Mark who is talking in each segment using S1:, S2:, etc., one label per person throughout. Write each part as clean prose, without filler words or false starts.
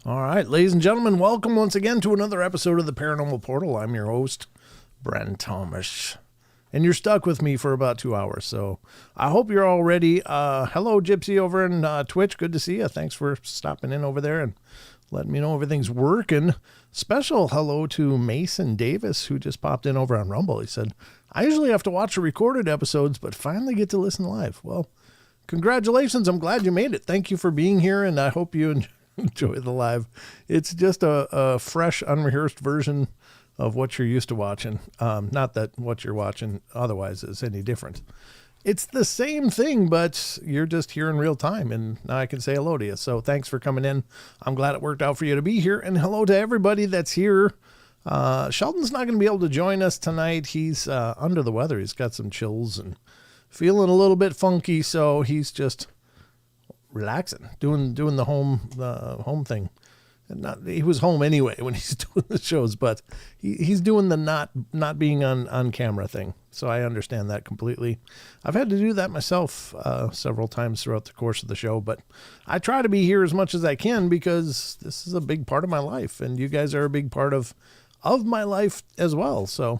S1: All right, ladies and gentlemen, welcome once again to another episode of the Paranormal Portal. I'm your host, Brent Thomas, and you're stuck with me for about 2 hours, so I hope you're all ready. Hello, Gypsy over in Twitch. Good to see you. Thanks for stopping in over there and letting me know everything's working. Special hello to Mason Davis, who just popped in over on Rumble. He said, I usually have to watch the recorded episodes, but finally get to listen live. Well, congratulations. I'm glad you made it. Thank you for being here, and I hope you enjoy the live. It's just a fresh, unrehearsed version of what you're used to watching. Not that what you're watching otherwise is any different. It's the same thing, but you're just here in real time, and now I can say hello to you. So thanks for coming in. I'm glad it worked out for you to be here, and hello to everybody that's here. Sheldon's not going to be able to join us tonight. He's under the weather. He's got some chills and feeling a little bit funky, so he's just relaxing, doing the home thing. And he was home anyway when he's doing the shows, but he's doing the not being on camera thing. So I understand that completely. I've had to do that myself several times throughout the course of the show, but I try to be here as much as I can because this is a big part of my life, and you guys are a big part of my life as well. So,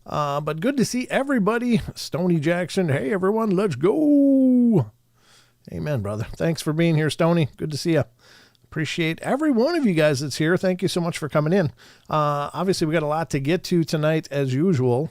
S1: but good to see everybody. Stony Jackson, hey everyone, let's go. Amen, brother. Thanks for being here, Stony. Good to see you. Appreciate every one of you guys that's here. Thank you so much for coming in. Obviously, we got a lot to get to tonight, as usual.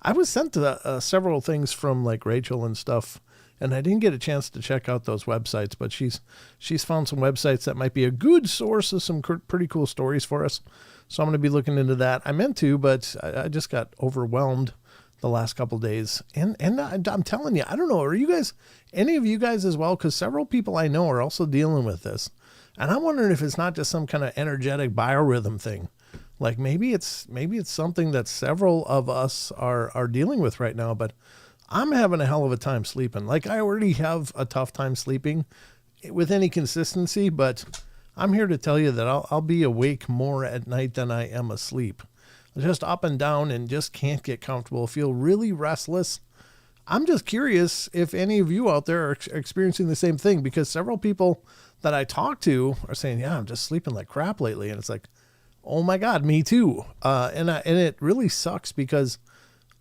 S1: I was sent several things from like Rachel and stuff, and I didn't get a chance to check out those websites, but she's found some websites that might be a good source of some pretty cool stories for us. So I'm going to be looking into that. I meant to, but I just got overwhelmed the last couple of days. And I'm telling you, I don't know, are you guys, any of you guys as well? Because several people I know are also dealing with this. And I'm wondering if it's not just some kind of energetic biorhythm thing. Like maybe it's something that several of us are dealing with right now, but I'm having a hell of a time sleeping. Like I already have a tough time sleeping with any consistency, but I'm here to tell you that I'll be awake more at night than I am asleep. Just up and down and just can't get comfortable, feel really restless. I'm just curious if any of you out there are experiencing the same thing, because several people that I talk to are saying, yeah, I'm just sleeping like crap lately. And it's like, Oh my God, me too. And it really sucks because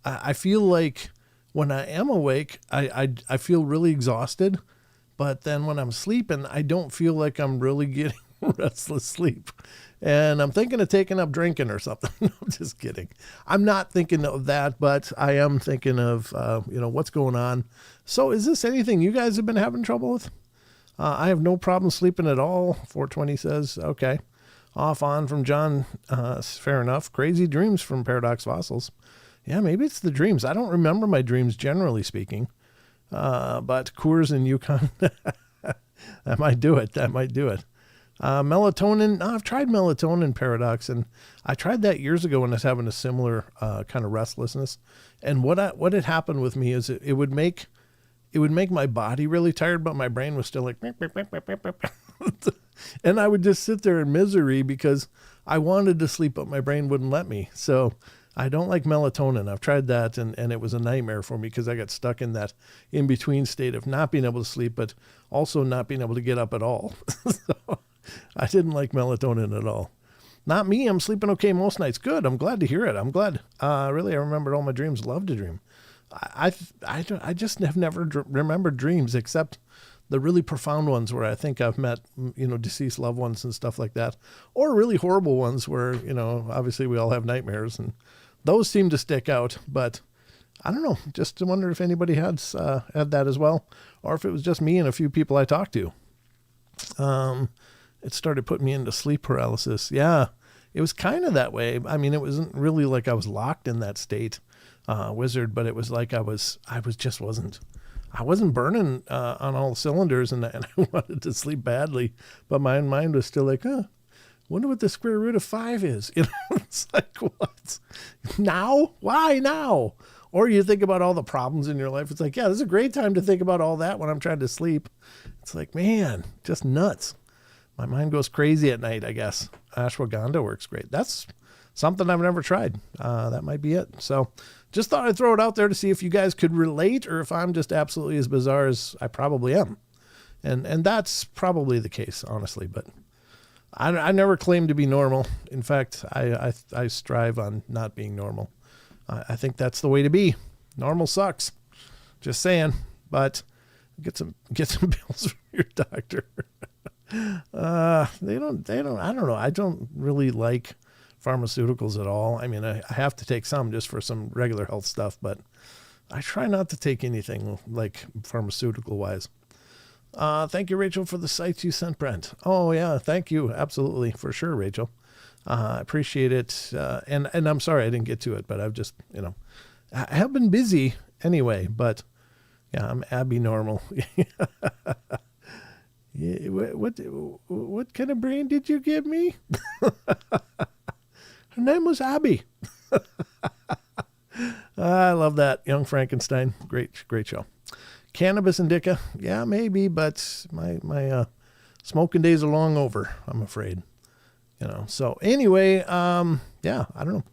S1: I feel like when I am awake, I feel really exhausted, but then when I'm sleeping, I don't feel like I'm really getting restless sleep. And I'm thinking of taking up drinking or something. No, I'm just kidding. I'm not thinking of that, but I am thinking of, what's going on. So is this anything you guys have been having trouble with? I have no problem sleeping at all. 420 says, okay. Off on from John. Fair enough. Crazy dreams from Paradox Fossils. Yeah, maybe it's the dreams. I don't remember my dreams, generally speaking. But Coors and Yukon, that might do it. Melatonin. No, I've tried melatonin Paradox, and I tried that years ago when I was having a similar kind of restlessness. And what had happened with me is it would make my body really tired, but my brain was still like, and I would just sit there in misery because I wanted to sleep, but my brain wouldn't let me. So I don't like melatonin. I've tried that, and it was a nightmare for me because I got stuck in that in-between state of not being able to sleep, but also not being able to get up at all. So I didn't like melatonin at all. Not me. I'm sleeping okay most nights. Good. I'm glad to hear it. I'm glad. Really, I remembered all my dreams. Love to dream. I just have never remembered dreams except the really profound ones where I think I've met, deceased loved ones and stuff like that, or really horrible ones where, obviously we all have nightmares, and those seem to stick out. But I don't know. Just to wonder if anybody had that as well, or if it was just me and a few people I talked to. It started putting me into sleep paralysis. Yeah, it was kind of that way. I mean, it wasn't really like I was locked in that state, wizard, but it was like I wasn't burning on all cylinders, and I wanted to sleep badly, but my mind was still like, wonder what the square root of 5 is. It's like, what? Now? Why now? Or you think about all the problems in your life. It's like, yeah, this is a great time to think about all that when I'm trying to sleep. It's like, man, just nuts. My mind goes crazy at night, I guess. Ashwagandha works great. That's something I've never tried. That might be it. So just thought I'd throw it out there to see if you guys could relate or if I'm just absolutely as bizarre as I probably am. And that's probably the case, honestly. But I never claim to be normal. In fact, I strive on not being normal. I think that's the way to be. Normal sucks. Just saying. But get some pills from your doctor. They don't, I don't know. I don't really like pharmaceuticals at all. I mean, I have to take some just for some regular health stuff, but I try not to take anything like pharmaceutical wise. Thank you, Rachel, for the sites you sent, Brent. Oh yeah. Thank you. Absolutely. For sure, Rachel. I appreciate it. And I'm sorry I didn't get to it, but I've just, I have been busy anyway, but yeah, I'm Abby normal. Yeah, what kind of brain did you give me? Her name was Abby. I love that. Young Frankenstein. Great show. Cannabis Indica. Yeah, maybe, but my smoking days are long over, I'm afraid. So anyway, yeah, I don't know.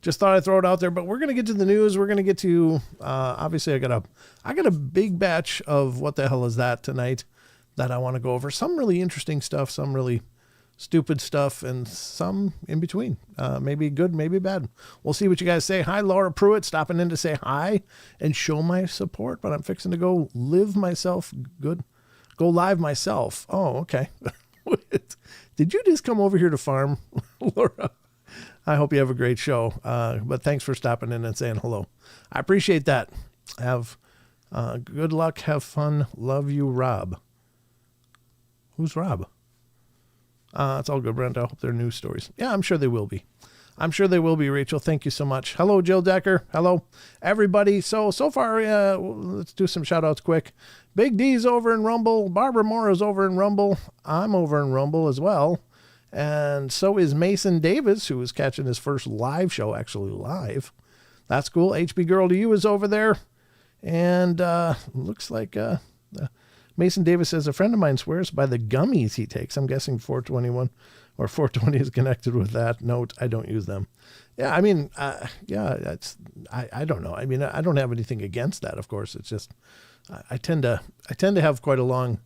S1: Just thought I'd throw it out there, but we're going to get to the news. We're going to get to, obviously I got a big batch of what the hell is that tonight that I want to go over. Some really interesting stuff, some really stupid stuff, and some in between. Maybe good, maybe bad. We'll see what you guys say. Hi, Laura Pruitt, stopping in to say hi and show my support, but I'm fixing to go live myself good. Go live myself. Oh, okay. Did you just come over here to farm, Laura? I hope you have a great show. But thanks for stopping in and saying hello. I appreciate that. Have good luck. Have fun. Love you, Rob. Who's Rob? It's all good, Brent. I hope they're news stories. Yeah, I'm sure they will be. Rachel. Thank you so much. Hello, Jill Decker. Hello, everybody. So far, let's do some shout outs quick. Big D's over in Rumble. Barbara Mora's over in Rumble. I'm over in Rumble as well. And so is Mason Davis, who is catching his first live show, actually live. That's cool. HB Girl to You is over there. And looks like Mason Davis says, a friend of mine swears by the gummies he takes. I'm guessing 421 or 420 is connected with that. Note, I don't use them. Yeah, I mean, I don't know. I mean, I don't have anything against that, of course. It's just, I tend to have quite a long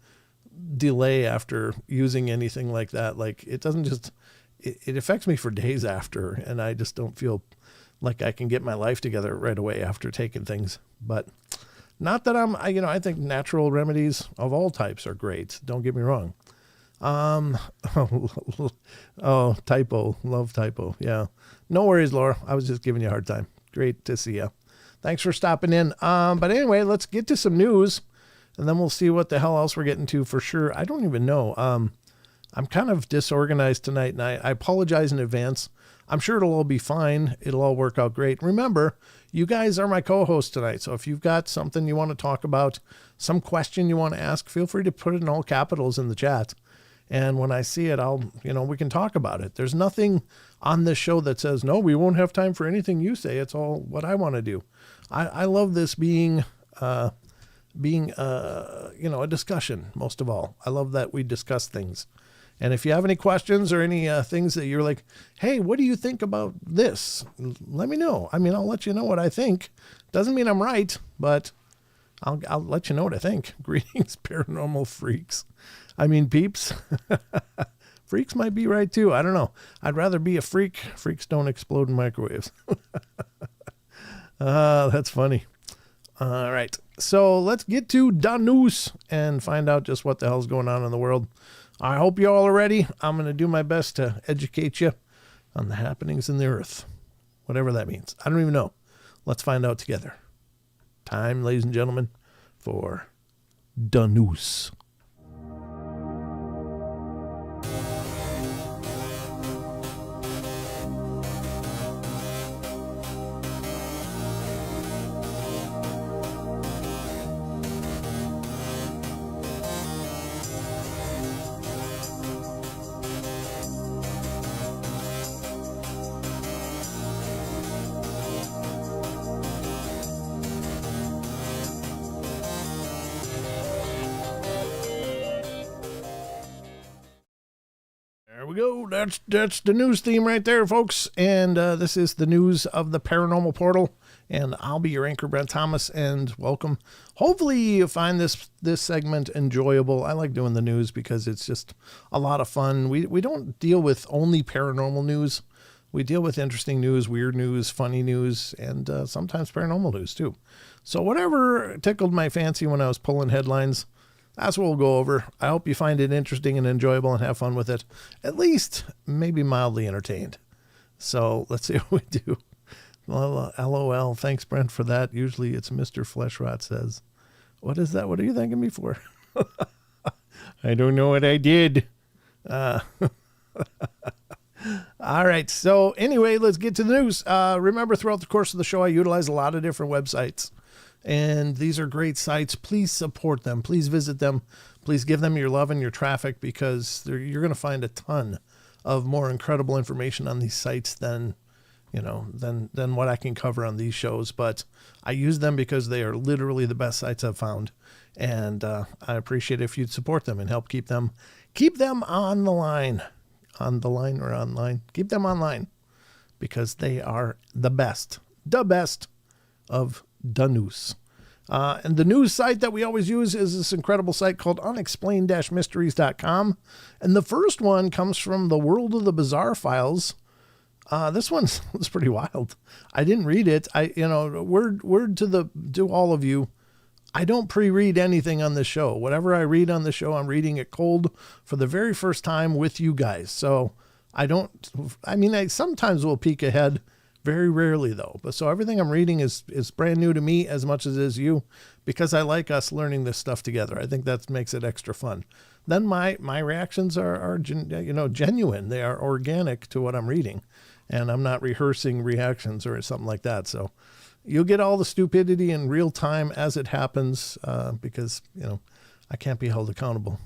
S1: delay after using anything like that. Like, it doesn't just it affects me for days after, and I just don't feel like I can get my life together right away after taking things. But not that I think natural remedies of all types are great. Don't get me wrong. Typo. Love typo. Yeah. No worries, Laura. I was just giving you a hard time. Great to see you. Thanks for stopping in. But anyway, let's get to some news, and then we'll see what the hell else we're getting to for sure. I don't even know. I'm kind of disorganized tonight, and I apologize in advance. I'm sure it'll all be fine. It'll all work out great. Remember, you guys are my co-hosts tonight, so if you've got something you want to talk about, some question you want to ask, feel free to put it in all capitals in the chat. And when I see it, we can talk about it. There's nothing on this show that says, no, we won't have time for anything you say. It's all what I want to do. I love this being a discussion, most of all. I love that we discuss things. And if you have any questions or any things that you're like, hey, what do you think about this? Let me know. I mean, I'll let you know what I think. Doesn't mean I'm right, but I'll let you know what I think. Greetings, paranormal freaks. I mean, peeps. Freaks might be right, too. I don't know. I'd rather be a freak. Freaks don't explode in microwaves. That's funny. All right. So let's get to the news and find out just what the hell's going on in the world. I hope you all are ready. I'm going to do my best to educate you on the happenings in the earth, whatever that means. I don't even know. Let's find out together. Time, ladies and gentlemen, for the news. There we go. That's the news theme right there, folks. And this is the news of the Paranormal Portal. And I'll be your anchor, Brent Thomas, and welcome. Hopefully you find this segment enjoyable. I like doing the news because it's just a lot of fun. We don't deal with only paranormal news. We deal with interesting news, weird news, funny news, and sometimes paranormal news too. So whatever tickled my fancy when I was pulling headlines, that's what we'll go over. I hope you find it interesting and enjoyable and have fun with it. At least maybe mildly entertained. So let's see what we do. Well, LOL. Thanks, Brent, for that. Usually it's Mr. Fleshrot says. What is that? What are you thanking me for? I don't know what I did. All right. So anyway, let's get to the news. Remember, throughout the course of the show, I utilize a lot of different websites. And these are great sites. Please support them. Please visit them. Please give them your love and your traffic, because you're going to find a ton of more incredible information on these sites than what I can cover on these shows. But I use them because they are literally the best sites I've found. And I appreciate if you'd support them and help keep them on the line. On the line or online. Keep them online, because they are the best of the news. And the news site that we always use is this incredible site called unexplained-mysteries.com. And the first one comes from the World of the Bizarre Files. This one's pretty wild. I didn't read it. Word to all of you. I don't pre-read anything on this show. Whatever I read on the show, I'm reading it cold for the very first time with you guys. So I sometimes will peek ahead. Very rarely, though. But so everything I'm reading is brand new to me as much as it is you, because I like us learning this stuff together. I think that makes it extra fun. Then my reactions are genuine. They are organic to what I'm reading, and I'm not rehearsing reactions or something like that. So you'll get all the stupidity in real time as it happens, because I can't be held accountable.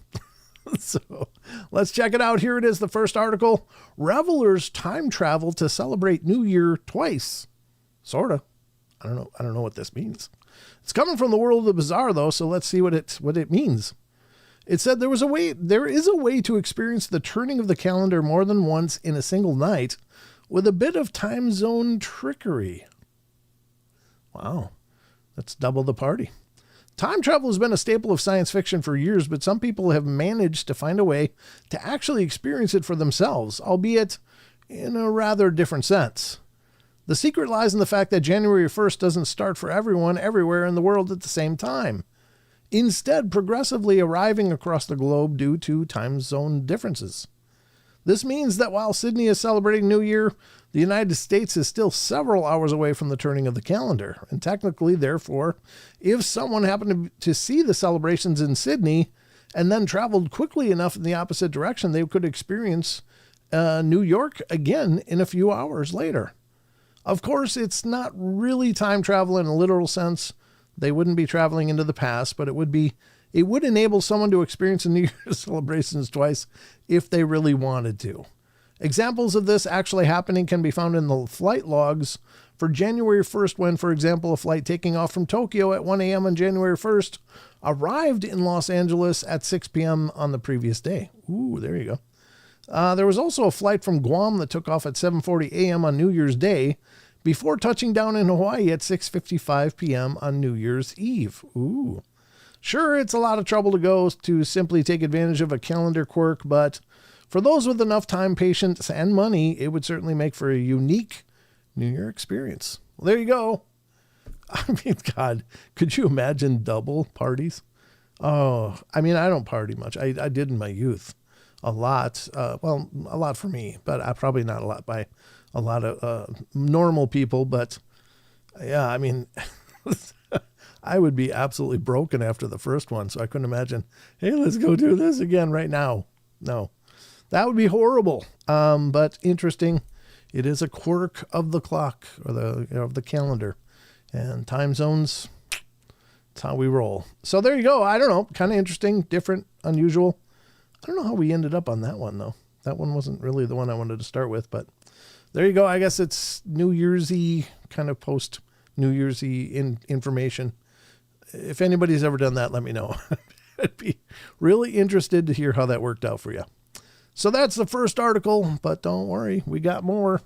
S1: So let's check it out. Here it is, the first article. Revelers time travel to celebrate New Year twice. Sorta. I don't know what this means. It's coming from the World of the Bizarre, though, so let's see what it means. It said there is a way to experience the turning of the calendar more than once in a single night with a bit of time zone trickery. Wow. That's double the party. Time travel has been a staple of science fiction for years, but some people have managed to find a way to actually experience it for themselves, albeit in a rather different sense. The secret lies in the fact that January 1st doesn't start for everyone everywhere in the world at the same time, instead progressively arriving across the globe due to time zone differences. This means that while Sydney is celebrating New Year, the United States is still several hours away from the turning of the calendar. And technically, therefore, if someone happened to see the celebrations in Sydney and then traveled quickly enough in the opposite direction, they could experience New York again in a few hours later. Of course, it's not really time travel in a literal sense. They wouldn't be traveling into the past, but it would enable someone to experience the New Year's celebrations twice if they really wanted to. Examples of this actually happening can be found in the flight logs for January 1st when, for example, a flight taking off from Tokyo at 1 a.m. on January 1st arrived in Los Angeles at 6 p.m. on the previous day. Ooh, there you go. There was also a flight from Guam that took off at 7:40 a.m. on New Year's Day before touching down in Hawaii at 6:55 p.m. on New Year's Eve. Ooh. Sure, it's a lot of trouble to go to simply take advantage of a calendar quirk, but for those with enough time, patience, and money, it would certainly make for a unique New Year experience. Well, there you go. I mean, God, could you imagine double parties? Oh, I mean, I don't party much. I did in my youth a lot. Well, a lot for me, but probably not a lot by a lot of normal people. But yeah, I mean, I would be absolutely broken after the first one. So I couldn't imagine, hey, let's go do this again right now. No, that would be horrible. But interesting. It is a quirk of the clock or of the calendar, and time zones. That's how we roll. So there you go. I don't know. Kind of interesting, different, unusual. I don't know how we ended up on that one, though. That one wasn't really the one I wanted to start with, but there you go. I guess it's New Year's-y, kind of post-New Year's-y information. If anybody's ever done that, let me know. I'd be really interested to hear how that worked out for you. So that's the first article, but don't worry, we got more.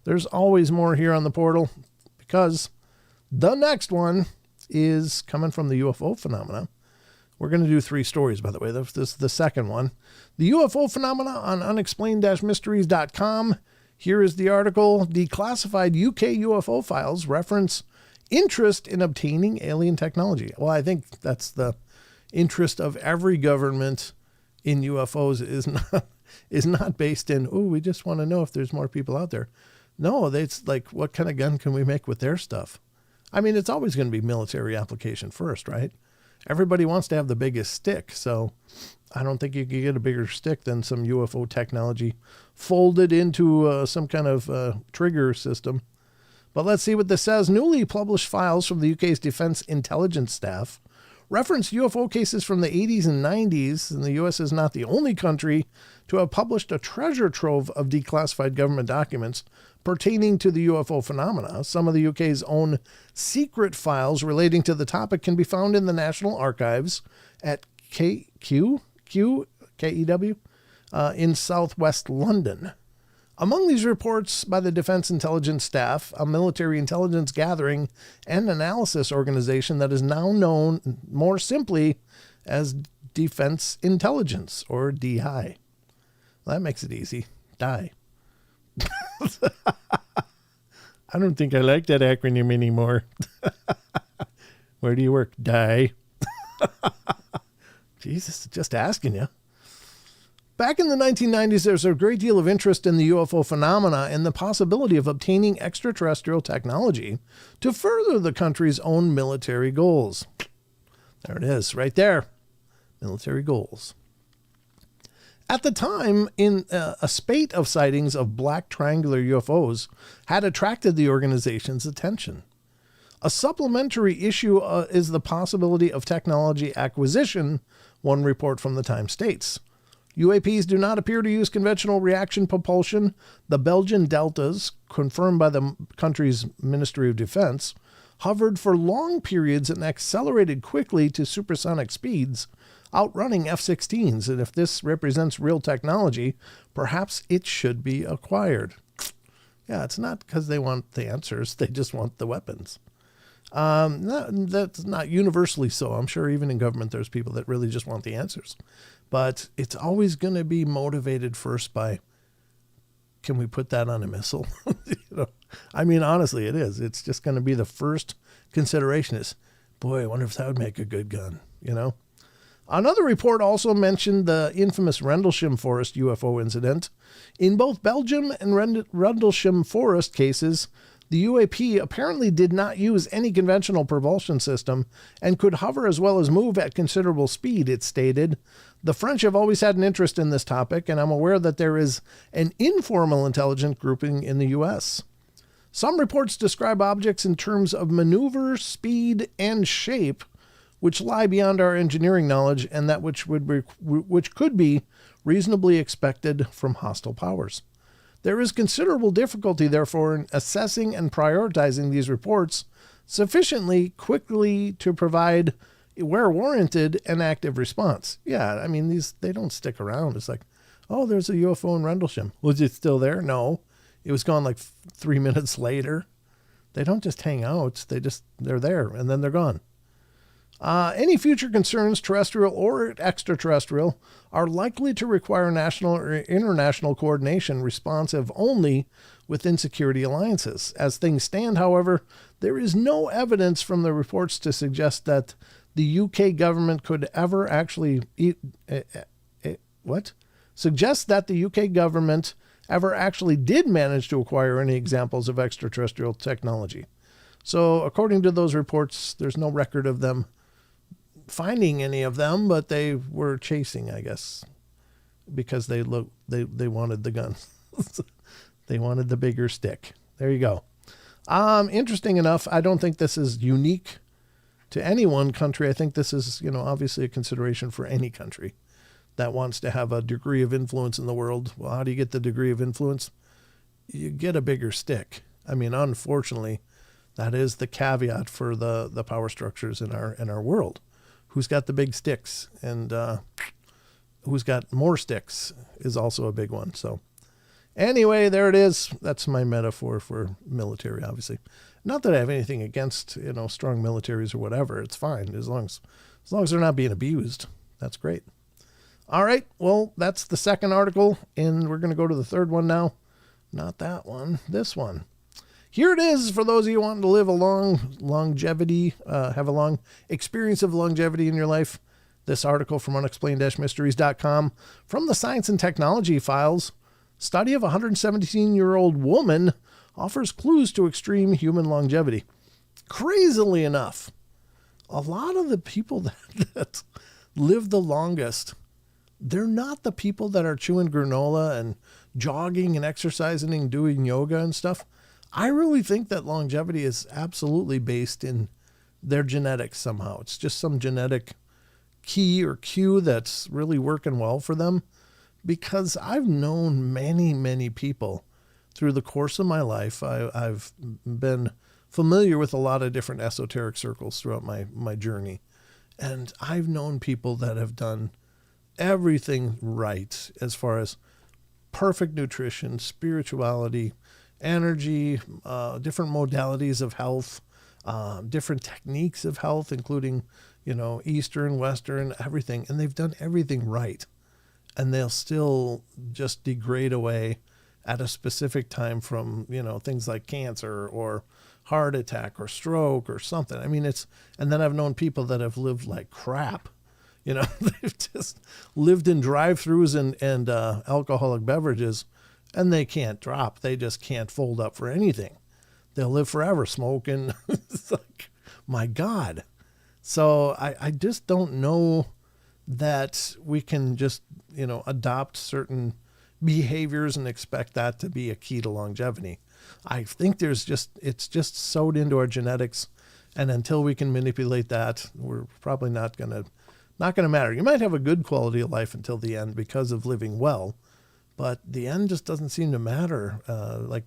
S1: There's always more here on the portal because the next one is coming from the UFO phenomena. We're going to do 3 stories, by the way. This is the second one. The UFO phenomena on unexplained-mysteries.com. Here is the article. Declassified UK UFO files reference interest in obtaining alien technology. Well, I think that's the interest of every government in UFOs is not based in, oh, we just want to know if there's more people out there. No, it's like, what kind of gun can we make with their stuff? I mean, it's always going to be military application first, right? Everybody wants to have the biggest stick, so I don't think you can get a bigger stick than some UFO technology folded into some kind of trigger system. But let's see what this says. Newly published files from the UK's Defense Intelligence Staff reference UFO cases from the 80s and 90s, and the US is not the only country to have published a treasure trove of declassified government documents pertaining to the UFO phenomena. Some of the UK's own secret files relating to the topic can be found in the National Archives at KEW in southwest London. Among these reports by the Defense Intelligence Staff, a military intelligence gathering and analysis organization that is now known more simply as Defense Intelligence, or DI. That makes it easy. DI. I don't think I like that acronym anymore. Where do you work? DI. Jesus, just asking you. Back in the 1990s, there was a great deal of interest in the UFO phenomena and the possibility of obtaining extraterrestrial technology to further the country's own military goals. There it is, right there. Military goals. At the time, a spate of sightings of black triangular UFOs had attracted the organization's attention. A supplementary issue is the possibility of technology acquisition, one report from the Times states. UAPs do not appear to use conventional reaction propulsion. The Belgian Deltas, confirmed by the country's Ministry of Defense, hovered for long periods and accelerated quickly to supersonic speeds, outrunning F-16s. And if this represents real technology, perhaps it should be acquired. Yeah, it's not because they want the answers. They just want the weapons. That's not universally so. I'm sure even in government, there's people that really just want the answers. But it's always going to be motivated first by, can we put that on a missile? I mean, honestly, it is. It's just going to be the first consideration is, boy, I wonder if that would make a good gun, Another report also mentioned the infamous Rendlesham Forest UFO incident. In both Belgium and Rendlesham Forest cases, the UAP apparently did not use any conventional propulsion system and could hover as well as move at considerable speed, it stated. The French have always had an interest in this topic, and I'm aware that there is an informal intelligence grouping in the U.S. Some reports describe objects in terms of maneuver, speed, and shape, which lie beyond our engineering knowledge and that which could be reasonably expected from hostile powers. There is considerable difficulty, therefore, in assessing and prioritizing these reports sufficiently quickly to provide, where warranted, an active response. Yeah, I mean, they don't stick around. It's like, oh, there's a UFO in Rendlesham. Was it still there? No. It was gone like 3 minutes later. They don't just hang out. They're there, and then they're gone. Any future concerns, terrestrial or extraterrestrial, are likely to require national or international coordination responsive only within security alliances. As things stand, however, there is no evidence from the reports to suggest that the UK government could ever actually suggest that the UK government ever actually did manage to acquire any examples of extraterrestrial technology. So, according to those reports, there's no record of them finding any of them, but they were chasing, I guess, because they wanted the gun. They wanted the bigger stick. There you go. Interesting enough, I don't think this is unique to any one country. I think this is, obviously a consideration for any country that wants to have a degree of influence in the world. Well, how do you get the degree of influence? You get a bigger stick. I mean, unfortunately, that is the caveat for the power structures in our world. Who's got the big sticks and who's got more sticks is also a big one. So anyway, there it is. That's my metaphor for military, obviously. Not that I have anything against, strong militaries or whatever. It's fine as long as they're not being abused. That's great. All right. Well, that's the second article, and we're going to go to the third one now. Not that one. This one. Here it is for those of you wanting to live a have a long experience of longevity in your life. This article from unexplained-mysteries.com from the Science and Technology Files. Study of a 117-year-old woman offers clues to extreme human longevity. Crazily enough, a lot of the people that live the longest, they're not the people that are chewing granola and jogging and exercising and doing yoga and stuff. I really think that longevity is absolutely based in their genetics somehow. It's just some genetic key or cue that's really working well for them, because I've known many, many people through the course of my life. I've been familiar with a lot of different esoteric circles throughout my journey, and I've known people that have done everything right as far as perfect nutrition, spirituality, energy, different modalities of health, different techniques of health, including, Eastern, Western, everything. And they've done everything right. And they'll still just degrade away at a specific time from, things like cancer or heart attack or stroke or something. I mean, and then I've known people that have lived like crap. They've just lived in drive-thrus and alcoholic beverages, and they can't drop. They just can't fold up for anything. They'll live forever smoking. It's like, my God. So I just don't know that we can just, adopt certain behaviors and expect that to be a key to longevity. I think it's just sewed into our genetics. And until we can manipulate that, we're probably not going to matter. You might have a good quality of life until the end because of living well, but the end just doesn't seem to matter. Like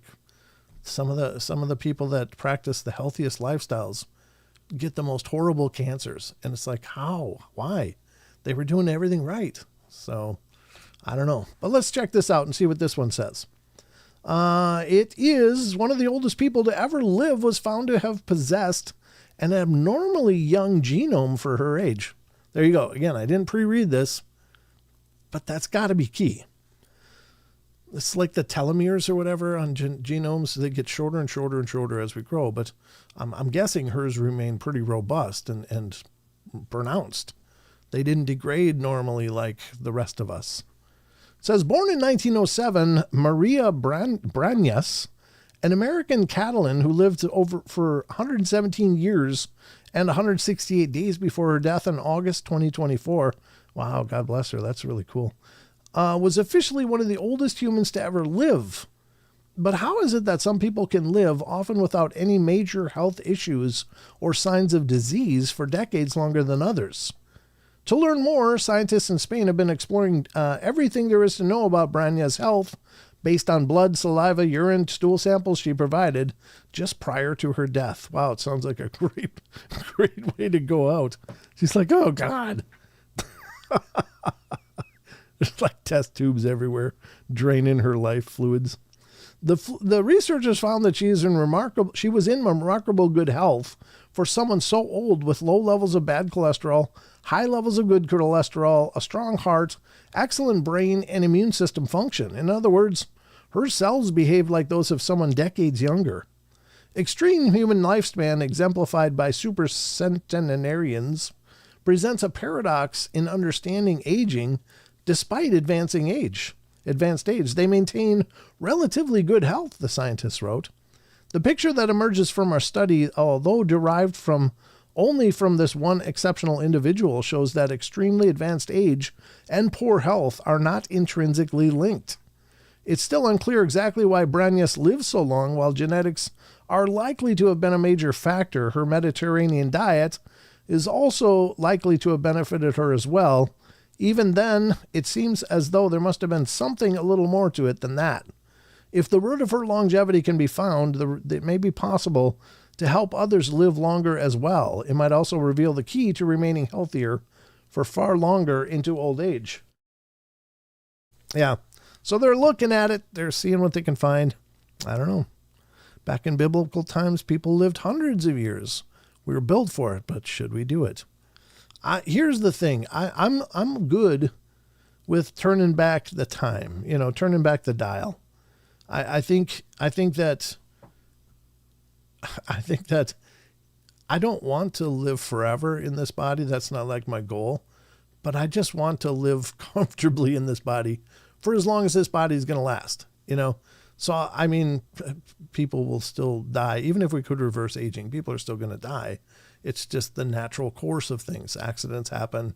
S1: some of the people that practice the healthiest lifestyles get the most horrible cancers. And it's like, how? Why? They were doing everything right. So I don't know. But let's check this out and see what this one says. It is one of the oldest people to ever live was found to have possessed an abnormally young genome for her age. There you go. Again, I didn't pre-read this, but that's got to be key. It's like the telomeres or whatever on genomes. They get shorter and shorter and shorter as we grow, but I'm guessing hers remain pretty robust and pronounced. They didn't degrade normally like the rest of us. It says, born in 1907, Maria Branyas, an American Catalan who lived for 117 years and 168 days before her death in August 2024. Wow, God bless her. That's really cool. Was officially one of the oldest humans to ever live. But how is it that some people can live, often without any major health issues or signs of disease, for decades longer than others? To learn more, scientists in Spain have been exploring everything there is to know about Branyas' health based on blood, saliva, urine, stool samples she provided just prior to her death. Wow, it sounds like a great way to go out. She's like, oh, God. There's like test tubes everywhere, draining her life fluids. The researchers found that she was in remarkable good health for someone so old, with low levels of bad cholesterol, high levels of good cholesterol, a strong heart, excellent brain, and immune system function. In other words, her cells behaved like those of someone decades younger. Extreme human lifespan, exemplified by supercentenarians, presents a paradox in understanding aging despite advanced age. They maintain relatively good health, the scientists wrote. The picture that emerges from our study, although derived only from this one exceptional individual, shows that extremely advanced age and poor health are not intrinsically linked. It's still unclear exactly why Branyas lived so long. While genetics are likely to have been a major factor, her Mediterranean diet is also likely to have benefited her as well. Even then, it seems as though there must have been something a little more to it than that. If the root of her longevity can be found, it may be possible to help others live longer as well. It might also reveal the key to remaining healthier for far longer into old age. Yeah, so they're looking at it. They're seeing what they can find. I don't know. Back in biblical times, people lived hundreds of years. We were built for it, but should we do it? Here's the thing. I'm good with turning back the time, turning back the dial. I think that I don't want to live forever in this body. That's not like my goal, but I just want to live comfortably in this body for as long as this body is going to last, So, I mean, people will still die. Even if we could reverse aging, people are still going to die. It's just the natural course of things. Accidents happen.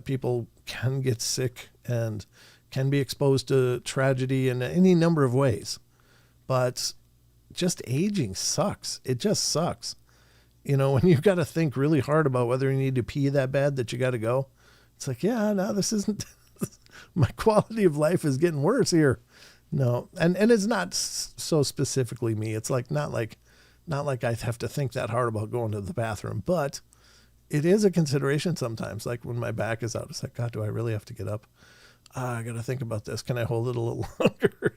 S1: People can get sick and can be exposed to tragedy in any number of ways. But just aging sucks. It just sucks. When you've got to think really hard about whether you need to pee that bad that you got to go. It's like, yeah, no, this isn't, my quality of life is getting worse here. No. And it's not so specifically me. It's like, not like I have to think that hard about going to the bathroom, but it is a consideration sometimes. Like when my back is out, it's like, God, do I really have to get up? I got to think about this. Can I hold it a little longer?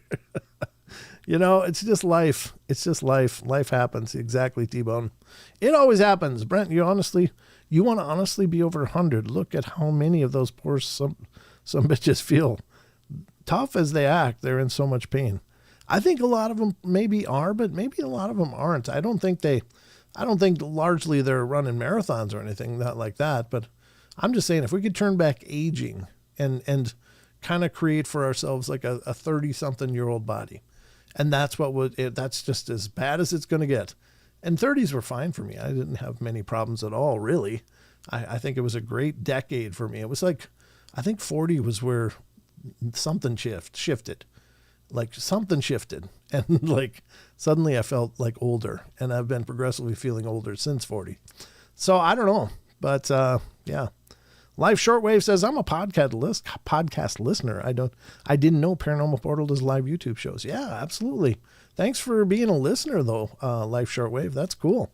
S1: It's just life. It's just life. Life happens. Exactly, T-Bone. It always happens. Brent, you want to honestly be over 100. Look at how many of those poor some bitches feel. Tough as they act, they're in so much pain. I think a lot of them maybe are, but maybe a lot of them aren't. I don't think largely they're running marathons or anything, not like that. But I'm just saying, if we could turn back aging and kind of create for ourselves like a 30-something-year-old body, and that's just as bad as it's going to get. And 30s were fine for me. I didn't have many problems at all, really. I think it was a great decade for me. It was like, I think 40 was where something shifted. Like something shifted, and like suddenly I felt like older, and I've been progressively feeling older since 40. So I don't know, but yeah. Life Shortwave says, I'm a podcast listener. I didn't know Paranormal Portal does live YouTube shows. Yeah, absolutely. Thanks for being a listener though, Life Shortwave. That's cool.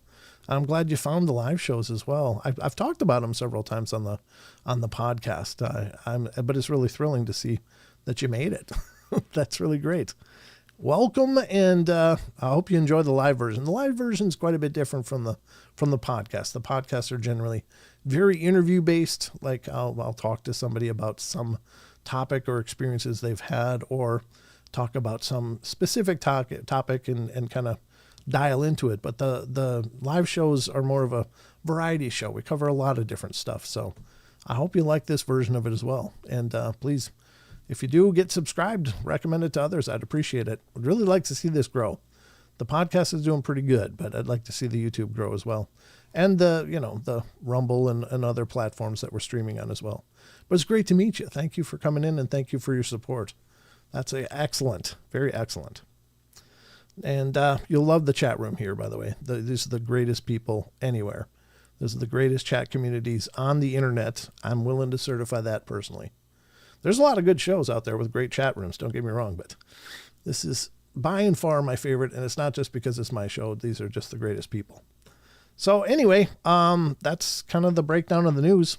S1: I'm glad you found the live shows as well. I've talked about them several times on the podcast. But it's really thrilling to see that you made it. That's really great. welcome, and I hope you enjoy the live version. The live version is quite a bit different from the podcast. The podcasts are generally very interview based. Like I'll talk to somebody about some topic or experiences they've had, or talk about some specific topic and kind of dial into it. But the live shows are more of a variety show. We cover a lot of different stuff. So I hope you like this version of it as well. And please, if you do, get subscribed, recommend it to others. I'd appreciate it. I'd really like to see this grow. The podcast is doing pretty good, but I'd like to see the YouTube grow as well. And the Rumble and other platforms that we're streaming on as well. But it's great to meet you. Thank you for coming in, and thank you for your support. That's excellent. Very excellent. And you'll love the chat room here, by the way. These are the greatest people anywhere. These are the greatest chat communities on the internet. I'm willing to certify that personally. There's a lot of good shows out there with great chat rooms, don't get me wrong, but this is by and far my favorite, and it's not just because it's my show. These are just the greatest people. So anyway, that's kind of the breakdown of the news.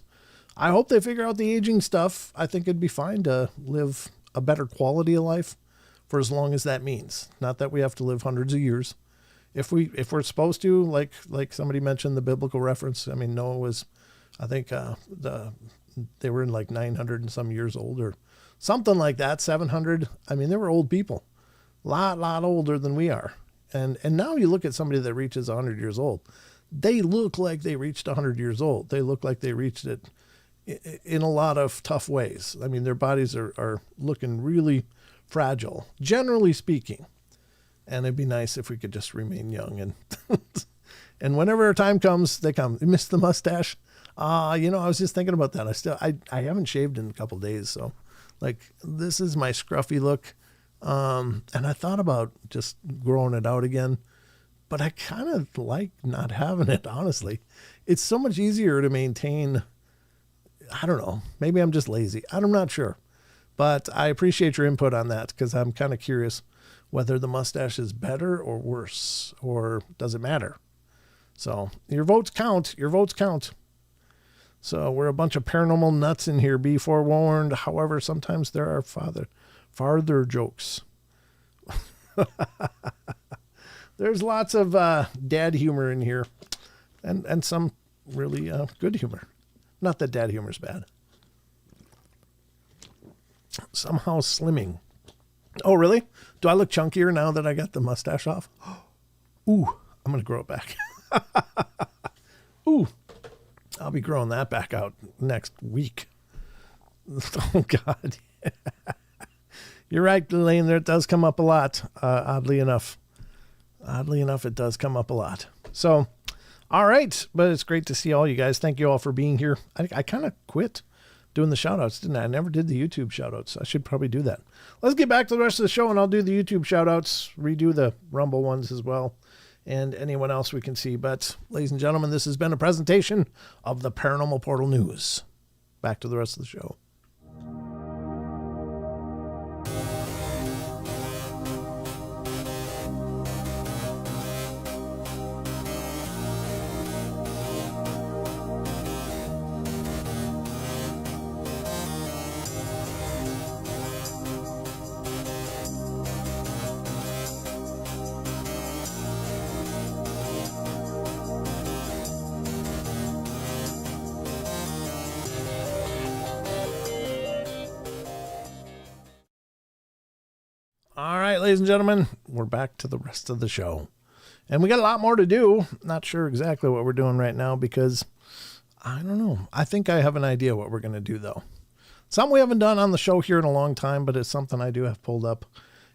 S1: I hope they figure out the aging stuff. I think it'd be fine to live a better quality of life for as long as that means. Not that we have to live hundreds of years. If we're supposed to, like somebody mentioned the biblical reference. I mean, Noah was, I think they were in like 900 and some years old or something like that, 700. I mean, they were old people, a lot older than we are. And now you look at somebody that reaches 100 years old. They look like they reached 100 years old. They look like they reached it in a lot of tough ways. I mean, their bodies are looking really fragile, generally speaking. And it'd be nice if we could just remain young. And and whenever our time comes, they come. You miss the mustache? I was just thinking about that. I haven't shaved in a couple of days. So, like, this is my scruffy look. And I thought about just growing it out again. But I kind of like not having it, honestly. It's so much easier to maintain. I don't know. Maybe I'm just lazy. I'm not sure. But I appreciate your input on that, because I'm kind of curious whether the mustache is better or worse, or does it matter? So your votes count. Your votes count. So we're a bunch of paranormal nuts in here. Be forewarned. However, sometimes there are farther jokes. There's lots of dad humor in here, and some really good humor. Not that dad humor is bad. Somehow slimming. Oh, really? Do I look chunkier now that I got the mustache off? Ooh, I'm going to grow it back. Ooh, I'll be growing that back out next week. Oh, God. You're right, Elaine. There, it does come up a lot, oddly enough. Oddly enough, it does come up a lot. So, all right. But it's great to see all you guys. Thank you all for being here. I kind of quit doing the shout-outs, didn't I? I never did the YouTube shout-outs. I should probably do that. Let's get back to the rest of the show, and I'll do the YouTube shout-outs, redo the Rumble ones as well, and anyone else we can see. But, ladies and gentlemen, this has been a presentation of the Paranormal Portal News. Back to the rest of the show. All right, ladies and gentlemen, we're back to the rest of the show. And we got a lot more to do. Not sure exactly what we're doing right now, because I don't know. I think I have an idea what we're going to do, though. Something we haven't done on the show here in a long time, but it's something I do have pulled up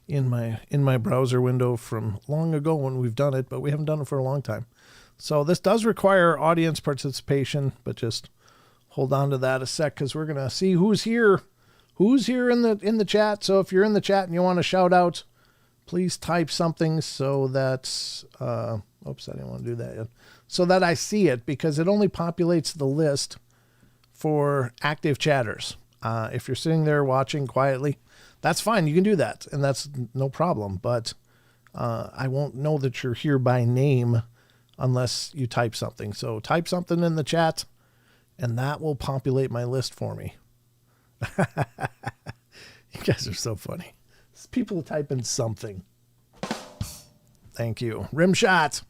S1: in my browser window from long ago when we've done it, but we haven't done it for a long time. So this does require audience participation, but just hold on to that a sec, because we're going to see who's here. Who's here in the chat? So if you're in the chat and you want to shout out, please type something so that, oops, I didn't want to do that yet. So that I see it, because it only populates the list for active chatters. If you're sitting there watching quietly, that's fine. You can do that, and that's no problem. But I won't know that you're here by name unless you type something. So type something in the chat, and that will populate my list for me. You guys are so funny. People type in something. Thank you. Rim shot.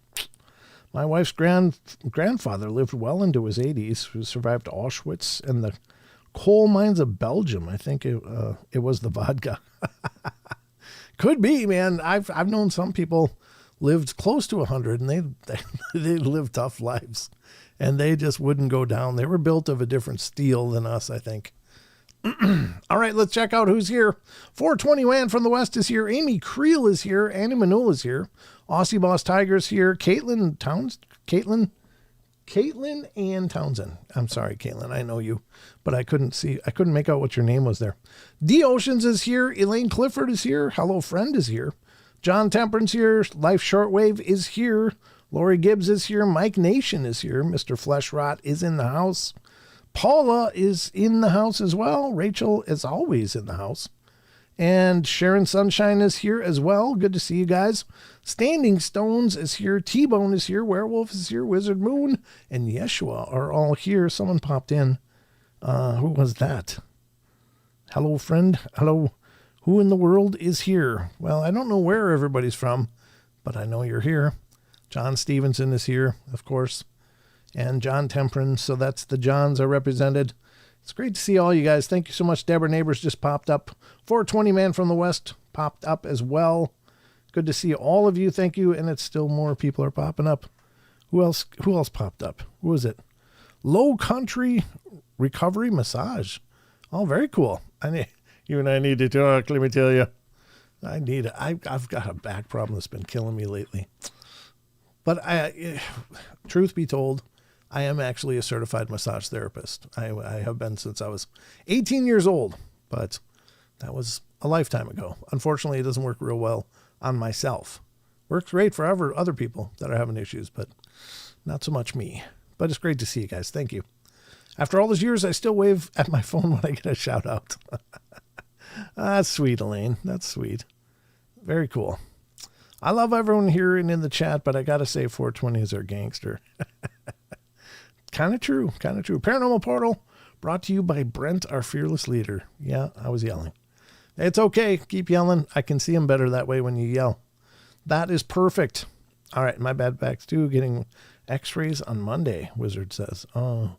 S1: My wife's grandfather lived well into his 80s, who survived Auschwitz and the coal mines of Belgium. I think it was the vodka. Could be, man. I've known some people lived close to 100, and they lived tough lives, and they just wouldn't go down. They were built of a different steel than us, I think. All right, let's check out who's here. 420 Man from the West is here. Amy Creel is here. Annie Manul is here. Aussie Boss Tiger's here. Caitlin Ann Townsend. I'm sorry, Caitlin. I know you, but I couldn't make out what your name was there. D Oceans is here. Elaine Clifford is here. Hello Friend is here. John Temperance here. Life Shortwave is here. Lori Gibbs is here. Mike Nation is here. Mr. Fleshrot is in the house. Paula is in the house as well. Rachel is always in the house. And Sharon Sunshine is here as well. Good to see you guys. Standing Stones is here. T-Bone is here. Werewolf is here. Wizard Moon and Yeshua are all here. Someone popped in. Who was that? Hello, friend. Hello. Who in the world is here? Well, I don't know where everybody's from, but I know you're here. John Stevenson is here, of course. And John Temperance. So that's the Johns are represented. It's great to see all you guys. Thank you so much. Deborah Neighbors just popped up. 420 Man from the West popped up as well. Good to see all of you. Thank you. And it's still more people are popping up. Who else popped up? Who is it? Low Country Recovery Massage. Oh, very cool. You and I need to talk, let me tell you. I've got a back problem that's been killing me lately. But truth be told, I am actually a certified massage therapist. I have been since I was 18 years old, but that was a lifetime ago. Unfortunately, it doesn't work real well on myself. Works great for other people that are having issues, but not so much me. But it's great to see you guys. Thank you. After all those years, I still wave at my phone when I get a shout out. That's sweet, Elaine. That's sweet. Very cool. I love everyone here and in the chat, but I got to say 420 is our gangster. Kind of true. Paranormal Portal brought to you by Brent, our fearless leader. Yeah, I was yelling. It's okay. Keep yelling. I can see him better that way when you yell. That is perfect. All right, my bad back's too. Getting x-rays on Monday, Wizard says. Oh,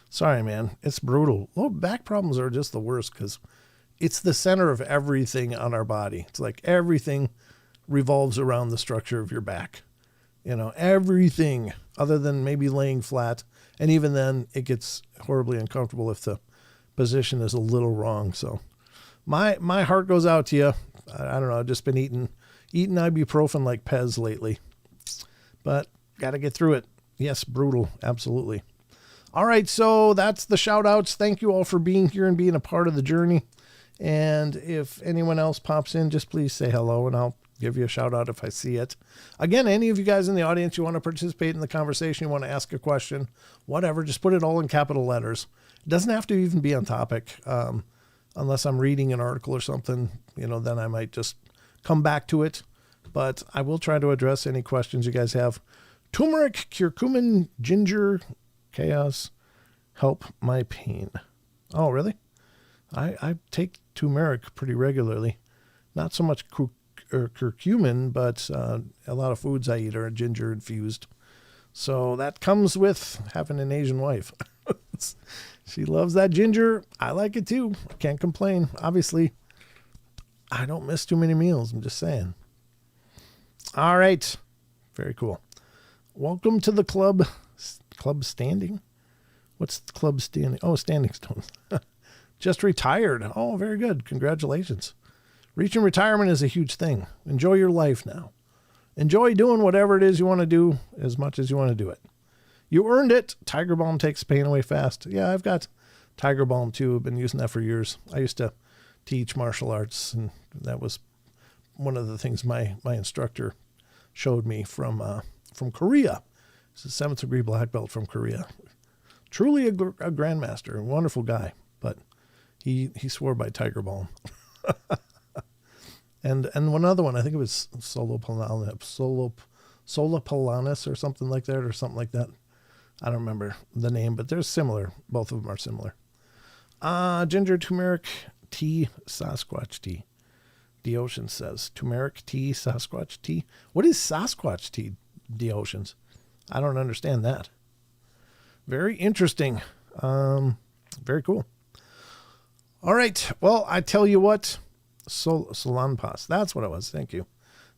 S1: sorry, man. It's brutal. Low back problems are just the worst because it's the center of everything on our body. It's like everything revolves around the structure of your back. You know, everything other than maybe laying flat. And even then, it gets horribly uncomfortable if the position is a little wrong. So my heart goes out to you. I don't know. I've just been eating ibuprofen like Pez lately. But got to get through it. Yes, brutal. Absolutely. All right, so that's the shout-outs. Thank you all for being here and being a part of the journey. And if anyone else pops in, just please say hello, and I'll give you a shout-out if I see it. Again, any of you guys in the audience, you want to participate in the conversation, you want to ask a question, whatever, just put it all in capital letters. It doesn't have to even be on topic. Unless I'm reading an article or something, then I might just come back to it. But I will try to address any questions you guys have. Turmeric, curcumin, ginger, chaos, help my pain. Oh, really? I take turmeric pretty regularly. Not so much curcumin, but a lot of foods I eat are ginger infused. So that comes with having an Asian wife. She loves that ginger. I like it too. I can't complain. Obviously, I don't miss too many meals. I'm just saying. All right. Very cool. Welcome to the club. Club standing? What's the club standing? Oh, Standing Stones. Just retired. Oh, very good. Congratulations. Reaching retirement is a huge thing. Enjoy your life now. Enjoy doing whatever it is you want to do as much as you want to do it. You earned it. Tiger Balm takes pain away fast. Yeah, I've got Tiger Balm too. I've been using that for years. I used to teach martial arts, and that was one of the things my instructor showed me from Korea. He's a 7th degree black belt from Korea. Truly a grandmaster, a wonderful guy, but he swore by Tiger Balm. and one other one, I think it was Solapalanus or something like that. I don't remember the name, but they're similar. Both of them are similar. Ginger, turmeric, tea, Sasquatch tea. D Ocean says turmeric tea, Sasquatch tea. What is Sasquatch tea, D Oceans? I don't understand that. Very interesting. Very cool. All right. Well, I tell you what, Solanpas. That's what it was. Thank you.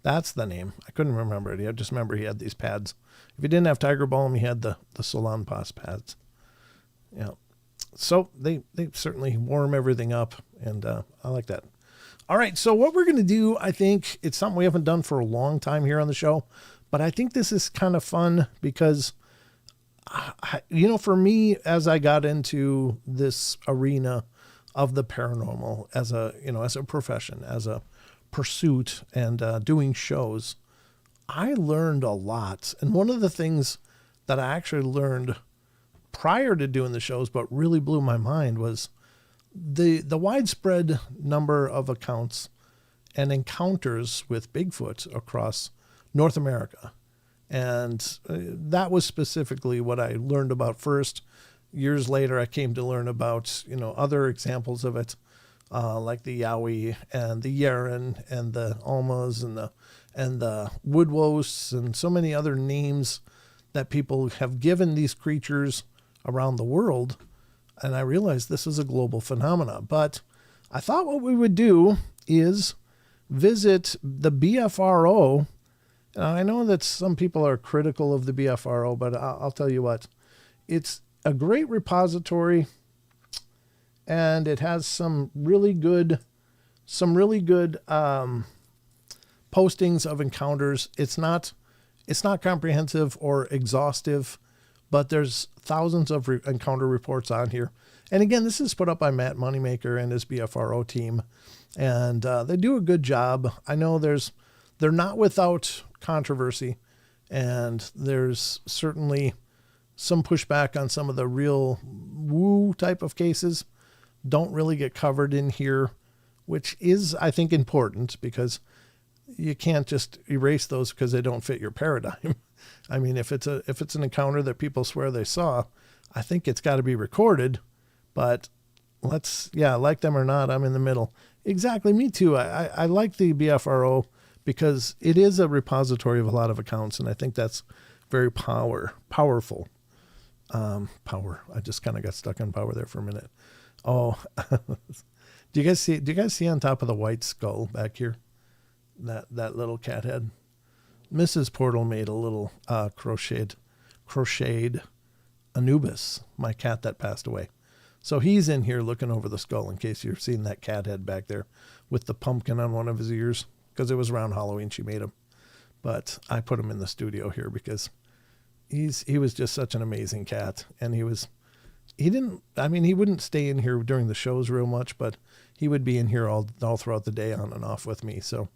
S1: That's the name. I couldn't remember it. I just remember he had these pads. If he didn't have Tiger Balm, he had the Solanpas pads. Yeah. So they certainly warm everything up, and I like that. All right. So what we're going to do, I think it's something we haven't done for a long time here on the show, but I think this is kind of fun because, for me, as I got into this arena of the paranormal as a profession, as a pursuit, and doing shows, I learned a lot. And one of the things that I actually learned prior to doing the shows, but really blew my mind, was the widespread number of accounts and encounters with Bigfoot across North America. And that was specifically what I learned about first. Years later, I came to learn about, other examples of it, like the Yowie and the Yeren and the Almas and the Woodwos and so many other names that people have given these creatures around the world. And I realized this is a global phenomena. But I thought what we would do is visit the BFRO. I know that some people are critical of the BFRO, but I'll tell you what, it's a great repository, and it has some really good postings of encounters. It's not comprehensive or exhaustive, but there's thousands of encounter reports on here. And again, this is put up by Matt Moneymaker and his BFRO team, and they do a good job. I know they're not without controversy, and there's certainly some pushback on some of the real woo type of cases. Don't really get covered in here, which is, I think, important, because you can't just erase those because they don't fit your paradigm. I mean, if it's an encounter that people swear they saw, I think it's got to be recorded. But like them or not, I'm in the middle. Exactly, me too. I like the BFRO because it is a repository of a lot of accounts, and I think that's very powerful. Power. I just kind of got stuck on power there for a minute. Oh, do you guys see on top of the white skull back here, that little cat head? Mrs. Portal made a little crocheted Anubis, my cat that passed away. So he's in here looking over the skull, in case you're seeing that cat head back there with the pumpkin on one of his ears, because it was around Halloween she made him. But I put him in the studio here because he was just such an amazing cat. And he wouldn't stay in here during the shows real much, but he would be in here all throughout the day on and off with me. So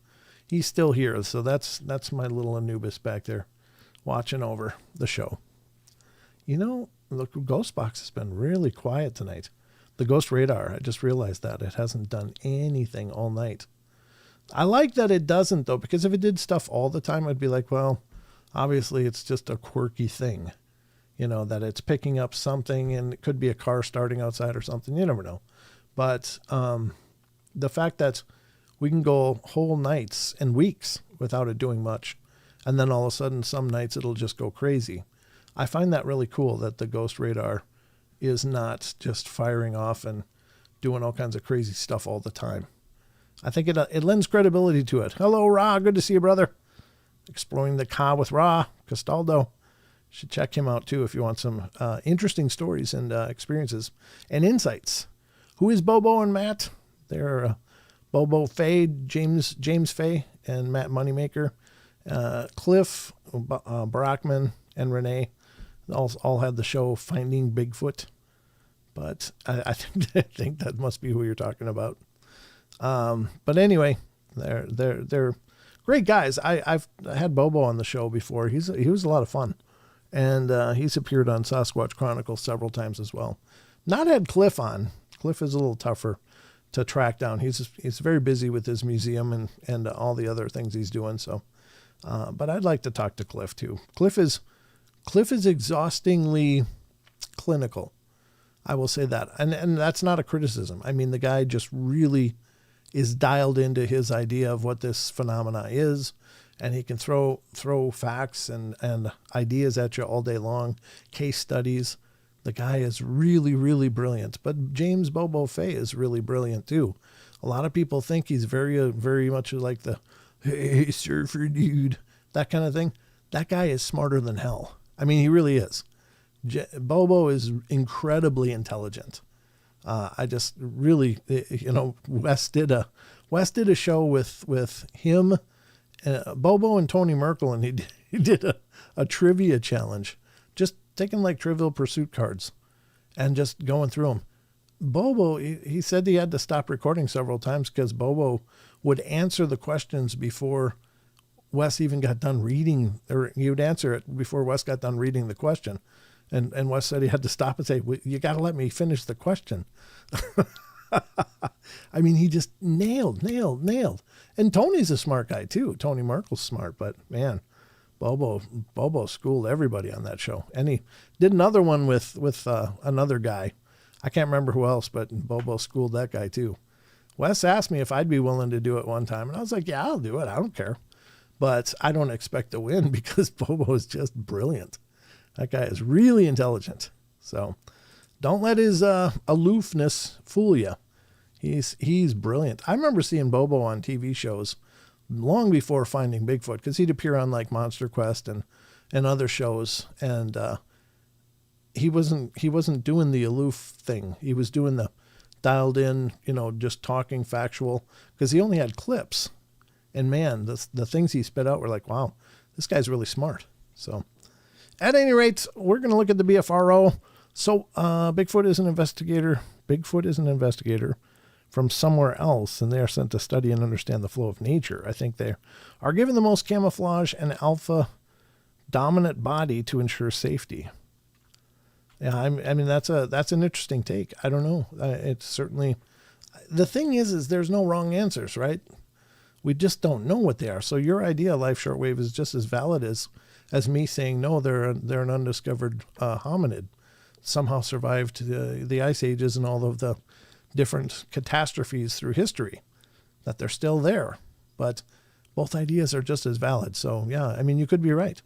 S1: he's still here. So that's my little Anubis back there watching over the show. The ghost box has been really quiet tonight. The ghost radar, I just realized that it hasn't done anything all night. I like that it doesn't, though, because if it did stuff all the time, I'd be like, well, obviously it's just a quirky thing, that it's picking up something, and it could be a car starting outside or something. You never know. But the fact that we can go whole nights and weeks without it doing much, and then all of a sudden some nights it'll just go crazy. I find that really cool, that the ghost radar is not just firing off and doing all kinds of crazy stuff all the time. I think it lends credibility to it. Hello, Ra. Good to see you, brother. Exploring the Ka with Ra Castaldo. Should check him out, too, if you want some interesting stories and experiences and insights. Who is Bobo and Matt? They're Bobo Fay, James Fay, and Matt Moneymaker. Cliff, Brockman, and Renee all had the show Finding Bigfoot. But I think that must be who you're talking about. But anyway, they're great guys. I've had Bobo on the show before. He was a lot of fun, and he's appeared on Sasquatch Chronicles several times as well. Not had Cliff on. Cliff is a little tougher to track down. He's very busy with his museum and all the other things he's doing. So, but I'd like to talk to Cliff too. Cliff is exhaustingly clinical. I will say that. And that's not a criticism. I mean, the guy just really is dialed into his idea of what this phenomena is, and he can throw facts and ideas at you all day long, case studies. The guy is really, really brilliant. But James Bobo Fay is really brilliant too. A lot of people think he's very, very much like the, hey, surfer dude, that kind of thing. That guy is smarter than hell. I mean, he really is. Bobo is incredibly intelligent. I just really, Wes did a show with him, Bobo and Tony Merkel, and he did a trivia challenge, just taking like Trivial Pursuit cards and just going through them. Bobo, he said he had to stop recording several times because Bobo would answer the questions before Wes even got done reading, or he would answer it before Wes got done reading the question. And Wes said he had to stop and say, well, you got to let me finish the question. I mean, he just nailed. And Tony's a smart guy too. Tony Merkel's smart, but man, Bobo schooled everybody on that show. And he did another one with another guy. I can't remember who else, but Bobo schooled that guy too. Wes asked me if I'd be willing to do it one time. And I was like, yeah, I'll do it. I don't care. But I don't expect to win because Bobo is just brilliant. That guy is really intelligent. So don't let his aloofness fool you. He's brilliant. I remember seeing Bobo on TV shows long before Finding Bigfoot, because he'd appear on like Monster Quest and other shows. And he wasn't doing the aloof thing. He was doing the dialed in, just talking factual, because he only had clips. And man, the things he spit out were like, wow, this guy's really smart. So at any rate, we're going to look at the BFRO. So Bigfoot is an investigator. Bigfoot is an investigator from somewhere else, and they are sent to study and understand the flow of nature. I think they are given the most camouflage and alpha dominant body to ensure safety. Yeah, I mean that's an interesting take. I don't know. It's certainly, the thing is there's no wrong answers, right? We just don't know what they are. So your idea, Life Shortwave, is just as valid as me saying no. They're an undiscovered hominid, somehow survived the ice ages and all of the different catastrophes through history. That they're still there, but both ideas are just as valid. So yeah, I mean, you could be right.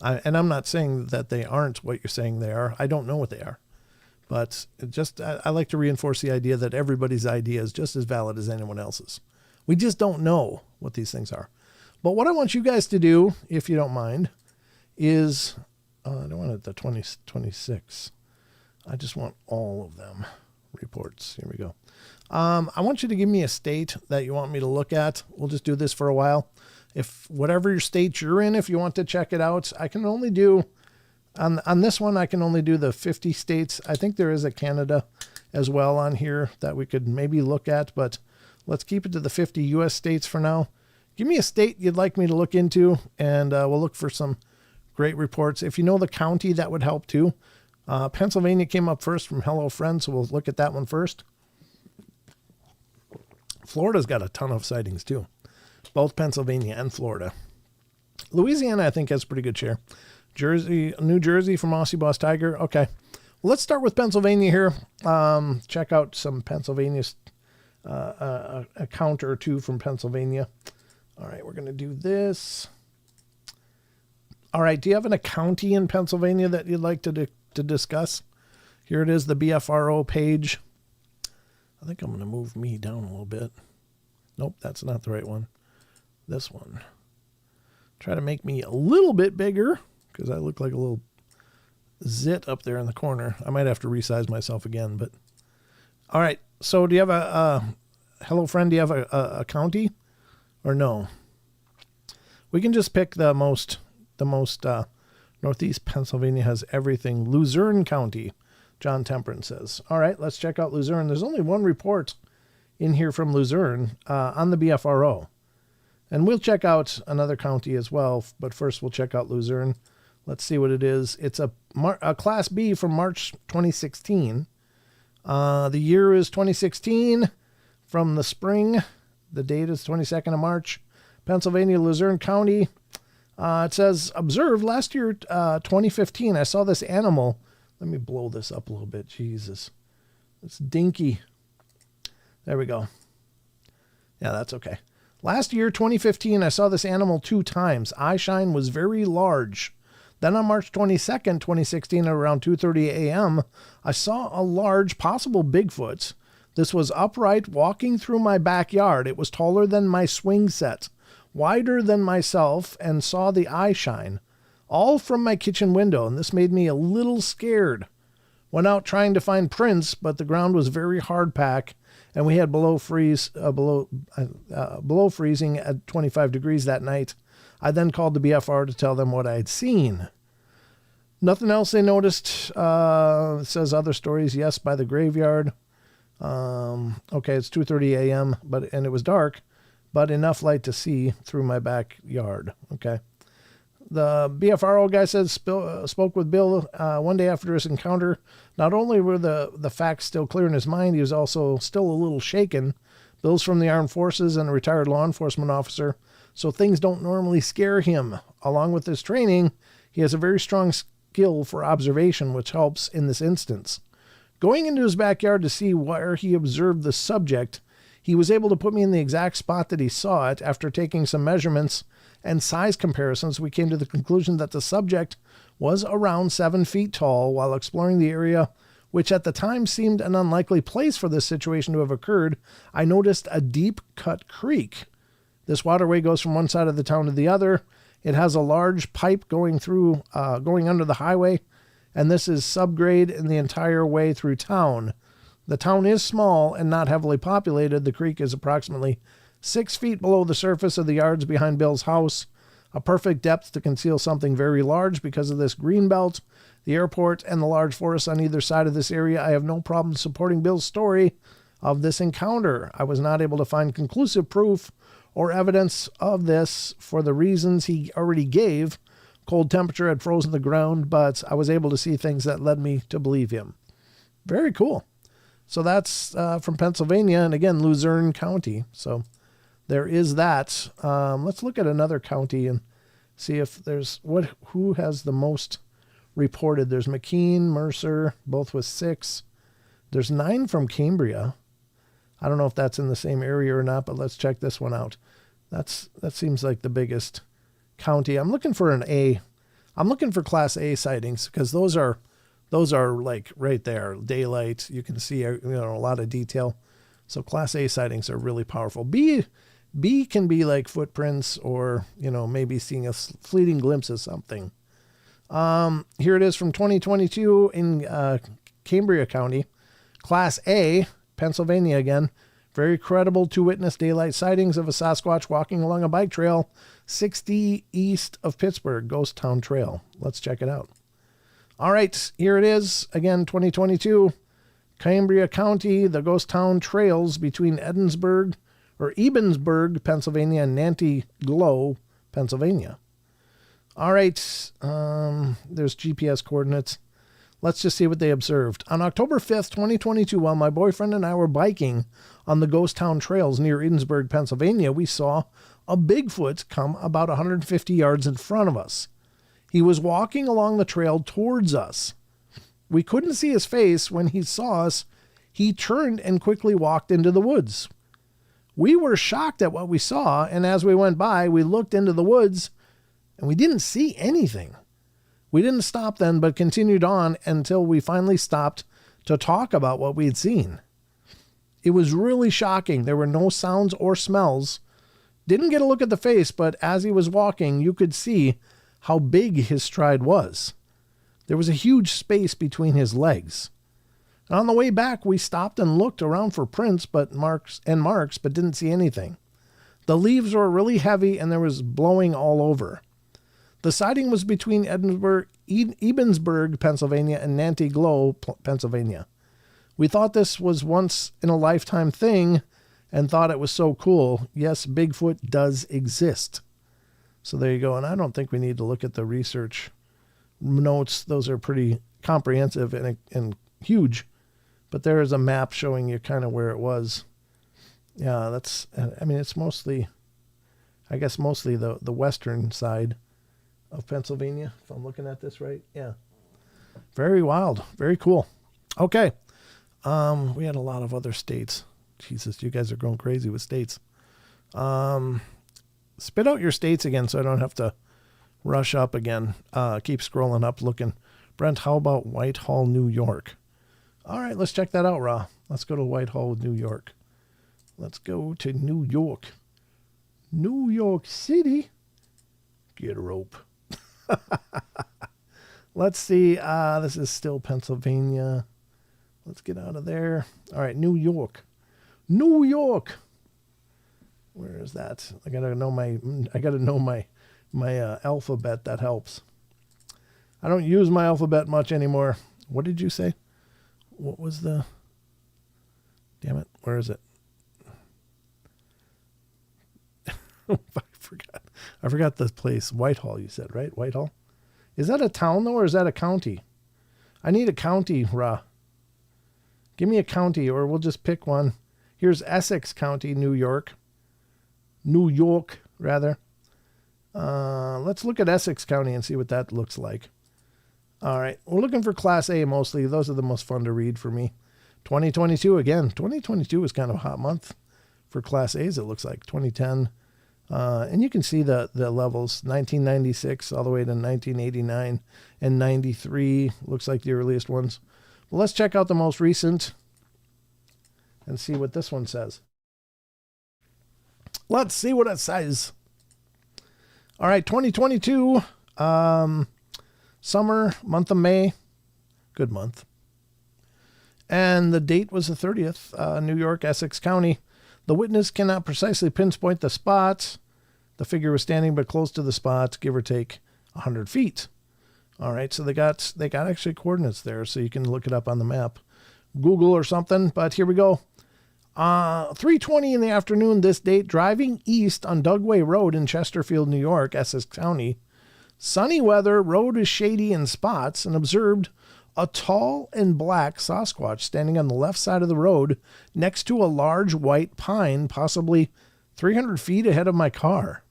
S1: And I'm not saying that they aren't what you're saying they are. I don't know what they are, but I like to reinforce the idea that everybody's idea is just as valid as anyone else's. We just don't know what these things are. But what I want you guys to do, if you don't mind, is, I don't want it the 2026. I just want all of them reports. Here we go. I want you to give me a state that you want me to look at. We'll just do this for a while. If whatever your state you're in, if you want to check it out, I can only do, on this one, I can only do the 50 states. I think there is a Canada as well on here that we could maybe look at, but let's keep it to the 50 U.S. states for now. Give me a state you'd like me to look into, and we'll look for some great reports. If you know the county, that would help too. Pennsylvania came up first from Hello Friend, so we'll look at that one first. Florida's got a ton of sightings too, both Pennsylvania and Florida. Louisiana, I think, has a pretty good share. New Jersey from Aussie Boss Tiger. Okay, well, let's start with Pennsylvania here. Check out some Pennsylvania, a count or two from Pennsylvania. All right, we're going to do this. All right, do you have a county in Pennsylvania that you'd like to discuss? Here it is, the BFRO page. I think I'm going to move me down a little bit. Nope, that's not the right one. This one. Try to make me a little bit bigger because I look like a little zit up there in the corner. I might have to resize myself again, but all right. So do you have hello friend, do you have a county or no? We can just pick the most Northeast Pennsylvania has everything. Luzerne County, John Temperance says. All right, let's check out Luzerne. There's only one report in here from Luzerne on the BFRO. And we'll check out another county as well, but first we'll check out Luzerne. Let's see what it is. It's a Class B from March 2016. The year is 2016 from the spring. The date is 22nd of March. Pennsylvania, Luzerne County. It says, observed last year, 2015, I saw this animal. Let me blow this up a little bit. Jesus. It's dinky. There we go. Yeah, that's okay. Last year, 2015, I saw this animal 2 times. Eye shine was very large. Then on March 22nd, 2016, at around 2:30 a.m., I saw a large, possible Bigfoot. This was upright, walking through my backyard. It was taller than my swing set, wider than myself, and saw the eye shine, all from my kitchen window, and this made me a little scared. Went out trying to find prints, but the ground was very hard packed, and we had below freezing at 25 degrees that night. I then called the BFR to tell them what I had seen. Nothing else they noticed. It says other stories. Yes, by the graveyard. Okay, it's 2:30 a.m., and it was dark, but enough light to see through my backyard. Okay. The BFRO guy says spoke with Bill one day after his encounter. Not only were the facts still clear in his mind, he was also still a little shaken. Bill's from the armed forces and a retired law enforcement officer, so things don't normally scare him. Along with his training, he has a very strong skill for observation, which helps in this instance. Going into his backyard to see where he observed the subject, he was able to put me in the exact spot that he saw it. After taking some measurements and size comparisons, we came to the conclusion that the subject was around 7 feet tall. While exploring the area, which at the time seemed an unlikely place for this situation to have occurred, I noticed a deep-cut creek. This waterway goes from one side of the town to the other. It has a large pipe going under the highway, and this is subgrade in the entire way through town. The town is small and not heavily populated. The creek is approximately 6 feet below the surface of the yards behind Bill's house, a perfect depth to conceal something very large because of this green belt, the airport, and the large forests on either side of this area. I have no problem supporting Bill's story of this encounter. I was not able to find conclusive proof or evidence of this for the reasons he already gave. Cold temperature had frozen the ground, but I was able to see things that led me to believe him. Very cool. So that's from Pennsylvania, and again, Luzerne County. So there is that. Let's look at another county and see if there's who has the most reported. There's McKean, Mercer, both with 6. There's 9 from Cambria. I don't know if that's in the same area or not, but let's check this one out. That seems like the biggest county. I'm looking for an A. I'm looking for Class A sightings because those are like right there, daylight. You can see a lot of detail. So Class A sightings are really powerful. B can be like footprints or maybe seeing a fleeting glimpse of something. Here it is from 2022 in Cambria County. Class A, Pennsylvania again. Very credible to witness daylight sightings of a Sasquatch walking along a bike trail 60 east of Pittsburgh, Ghost Town Trail. Let's check it out. All right, here it is. Again, 2022, Cambria County, the Ghost Town Trails between Ebensburg, Pennsylvania, and Nanty Glo, Pennsylvania. All right, there's GPS coordinates. Let's just see what they observed. On October 5th, 2022, while my boyfriend and I were biking on the Ghost Town Trails near Ebensburg, Pennsylvania, we saw a Bigfoot come about 150 yards in front of us. He was walking along the trail towards us. We couldn't see his face. When he saw us, he turned and quickly walked into the woods. We were shocked at what we saw, and as we went by, we looked into the woods, and we didn't see anything. We didn't stop then, but continued on until we finally stopped to talk about what we had seen. It was really shocking. There were no sounds or smells. Didn't get a look at the face, but as he was walking, you could see how big his stride was. There was a huge space between his legs. And on the way back, we stopped and looked around for prints, but marks, but didn't see anything. The leaves were really heavy and there was blowing all over. The sighting was between Ebensburg, Pennsylvania, and Nanty Glo, Pennsylvania. We thought this was once in a lifetime thing and thought it was so cool. Yes, Bigfoot does exist. So there you go. And I don't think we need to look at the research notes. Those are pretty comprehensive and huge. But there is a map showing you kind of where it was. Yeah, it's mostly the western side of Pennsylvania, if I'm looking at this right. Yeah. Very wild. Very cool. Okay. We had a lot of other states. Jesus, you guys are going crazy with states. Spit out your states again so I don't have to rush up again. Keep scrolling up looking. Brent, how about Whitehall, New York? All right, let's check that out, Ra. Let's go to Whitehall, New York. Let's go to New York. New York City. Get a rope. Let's see. This is still Pennsylvania. Let's get out of there. All right, New York. New York. Where is that? I gotta know my alphabet. That helps. I don't use my alphabet much anymore. What did you say? What was the? Damn it! Where is it? I forgot this place. Whitehall, you said, right? Whitehall. Is that a town though, or is that a county? I need a county, Ra. Give me a county, or we'll just pick one. Here's Essex County, New York. New York, rather. Let's look at Essex County and see what that looks like. All right. We're looking for Class A mostly. Those are the most fun to read for me. 2022, again. 2022 was kind of a hot month for Class A's, it looks like. 2010. And you can see the levels. 1996 all the way to 1989 and 93. Looks like the earliest ones. Well, let's check out the most recent and see what this one says. Let's see what it says. All right, 2022, summer, month of May. Good month. And the date was the 30th, New York, Essex County. The witness cannot precisely pinpoint the spots. The figure was standing but close to the spots, give or take 100 feet. All right, so they got actually coordinates there, so you can look it up on the map. Google or something, but here we go. 3:20 in the afternoon this date, driving east on Dugway Road in Chesterfield, New York, Essex County. Sunny weather, road is shady in spots, and observed a tall and black Sasquatch standing on the left side of the road next to a large white pine, possibly 300 feet ahead of my car.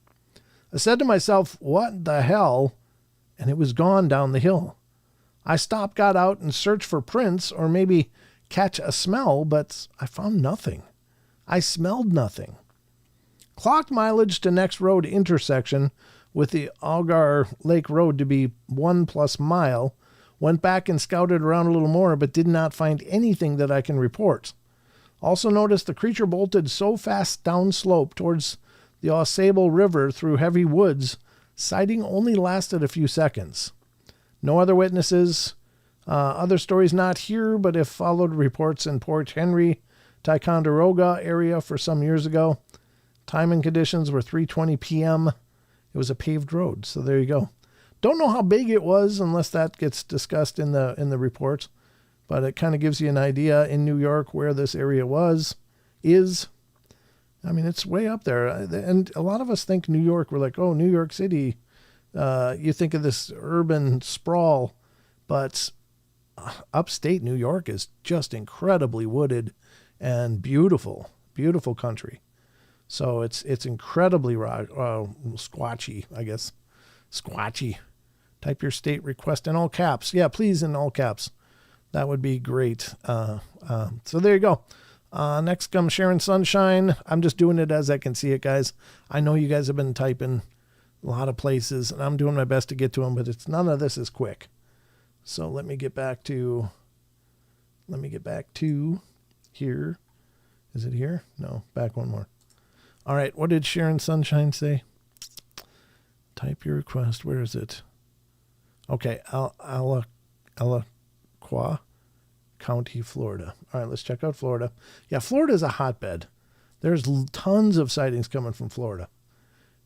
S1: I said to myself, what the hell? And it was gone down the hill. I stopped, got out, and searched for prints or maybe catch a smell, but I found nothing. I smelled nothing. Clocked mileage to next road intersection with the Algar Lake Road to be 1+ mile. Went back and scouted around a little more, but did not find anything that I can report. Also noticed the creature bolted so fast downslope towards the Ausable River through heavy woods, sighting only lasted a few seconds. No other witnesses. Other stories not here, but have followed reports in Port Henry, Ticonderoga area for some years ago. Time and conditions were 3:20 p.m. It was a paved road, so there you go. Don't know how big it was unless that gets discussed in the report, but it kind of gives you an idea in New York where this area is. I mean, it's way up there, and a lot of us think New York. We're like, oh, New York City. You think of this urban sprawl, but upstate New York is just incredibly wooded and beautiful, beautiful country. So it's incredibly squatchy, I guess. Squatchy. Type your state request in all caps. Yeah, please, in all caps. That would be great. So there you go. Next comes Sharon Sunshine. I'm just doing it as I can see it, guys. I know you guys have been typing a lot of places, and I'm doing my best to get to them, but none of this is quick. So let me get back to here. Is it here? No, back one more. All right, what did Sharon Sunshine say? Type your request. Where is it? Okay, Alaqua County, Florida. All right, let's check out Florida. Yeah, Florida is a hotbed. There's tons of sightings coming from Florida.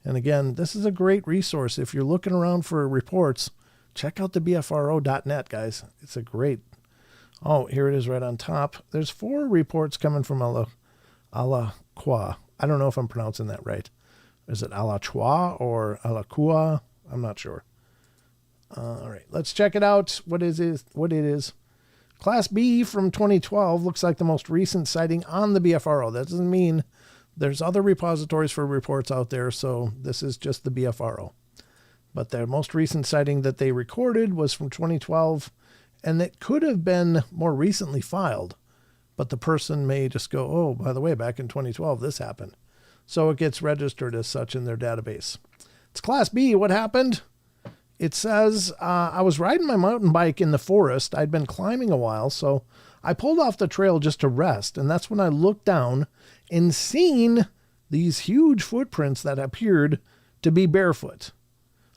S1: And again, this is a great resource. If you're looking around for reports, check out the BFRO.net, guys. It's a great... Oh, here it is right on top. There's 4 reports coming from Alaqua. I don't know if I'm pronouncing that right. Is it Alachua or Alakua? I'm not sure. All right, let's check it out. What it is. Class B from 2012 looks like the most recent sighting on the BFRO. That doesn't mean there's other repositories for reports out there, so this is just the BFRO. But their most recent sighting that they recorded was from 2012, and it could have been more recently filed, but the person may just go, oh, by the way, back in 2012, this happened. so it gets registered as such in their database. It's Class B. What happened? It says, I was riding my mountain bike in the forest. I'd been climbing a while, so I pulled off the trail just to rest, and that's when I looked down and seen these huge footprints that appeared to be barefoot.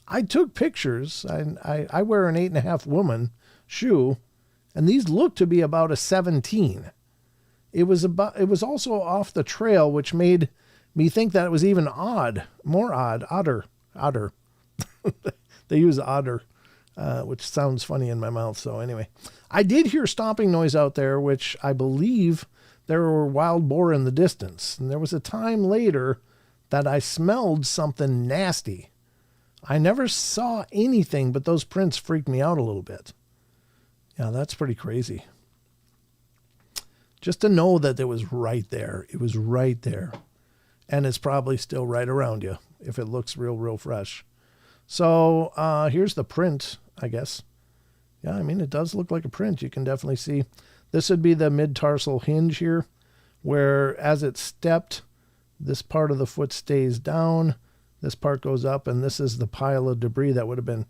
S1: I took pictures. I wear an 8.5 woman shoe, and these look to be about a 17. It was also off the trail, which made me think that it was even odder. They use otter, which sounds funny in my mouth. So anyway, I did hear stomping noise out there, which I believe there were wild boar in the distance. And there was a time later that I smelled something nasty. I never saw anything, but those prints freaked me out a little bit. Yeah, that's pretty crazy. Just to know that it was right there. It was right there. And it's probably still right around you if it looks real fresh. So here's the print, I guess. Yeah, I mean, it does look like a print. You can definitely see. This would be the mid-tarsal hinge here, where as it stepped, this part of the foot stays down, this part goes up, and this is the pile of debris that would have been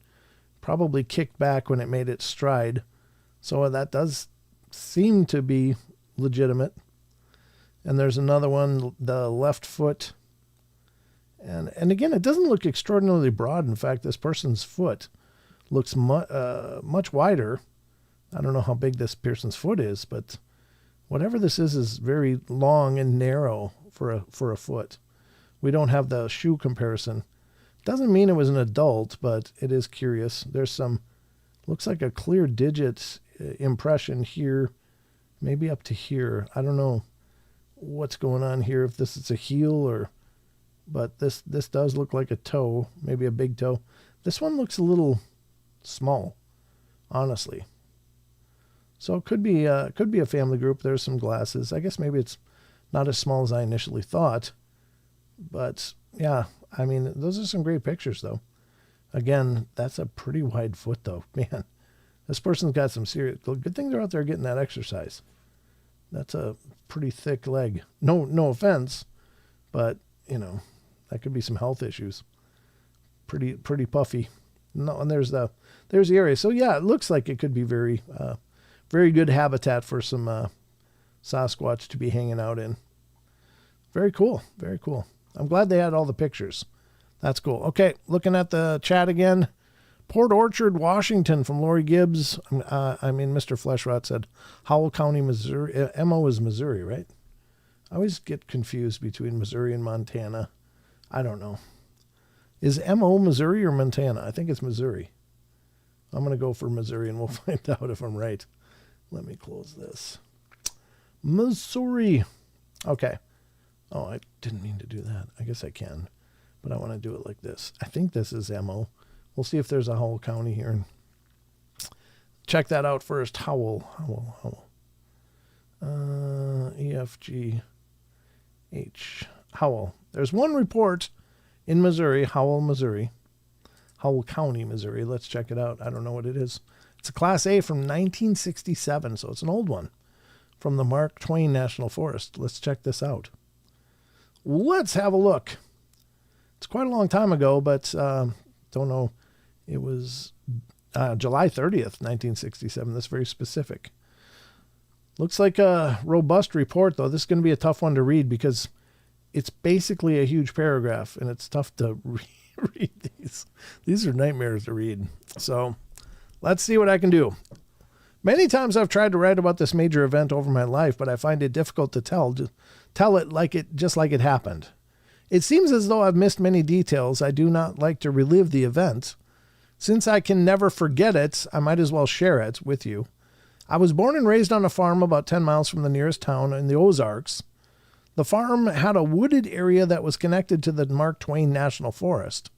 S1: probably kicked back when it made its stride. So that does seem to be legitimate. And there's another one, the left foot. And again, it doesn't look extraordinarily broad. In fact, this person's foot looks much wider. I don't know how big this person's foot is, but whatever this is very long and narrow for a foot. We don't have the shoe comparison. Doesn't mean it was an adult, but it is curious. There's some, looks like a clear digit impression here, maybe up to here. I don't know what's going on here, if this is a heel or... But this does look like a toe, maybe a big toe. This one looks a little small, honestly. So it could be a family group. There's some glasses. I guess maybe it's not as small as I initially thought. But yeah, I mean, those are some great pictures, though. Again, that's a pretty wide foot, though. Man, this person's got some serious... Good thing they're out there getting that exercise. That's a pretty thick leg. No offense, but, you know... That could be some health issues. Pretty puffy. No, and there's the area. So yeah, it looks like it could be very good habitat for some Sasquatch to be hanging out in. Very cool. Very cool. I'm glad they had all the pictures. That's cool. Okay, looking at the chat again. Port Orchard, Washington from Lori Gibbs. Mr. Fleshrot said Howell County, Missouri. MO is Missouri, right? I always get confused between Missouri and Montana. I don't know. Is MO Missouri or Montana? I think it's Missouri. I'm going to go for Missouri and we'll find out if I'm right. Let me close this. Missouri. Okay. Oh, I didn't mean to do that. I guess I can, but I want to do it like this. I think this is MO. We'll see if there's a Howell County here. Check that out first. Howell. EFGH. Howell. There's one report in Missouri, Howell, Missouri. Howell County, Missouri. Let's check it out. I don't know what it is. It's a Class A from 1967, so it's an old one from the Mark Twain National Forest. Let's check this out. Let's have a look. It's quite a long time ago, but don't know. It was July 30th, 1967. That's very specific. Looks like a robust report, though. This is going to be a tough one to read because it's basically a huge paragraph, and it's tough to read these. These are nightmares to read. So let's see what I can do. Many times I've tried to write about this major event over my life, but I find it difficult to tell it just like it happened. It seems as though I've missed many details. I do not like to relive the event. Since I can never forget it, I might as well share it with you. I was born and raised on a farm about 10 miles from the nearest town in the Ozarks. The farm had a wooded area that was connected to the Mark Twain National Forest.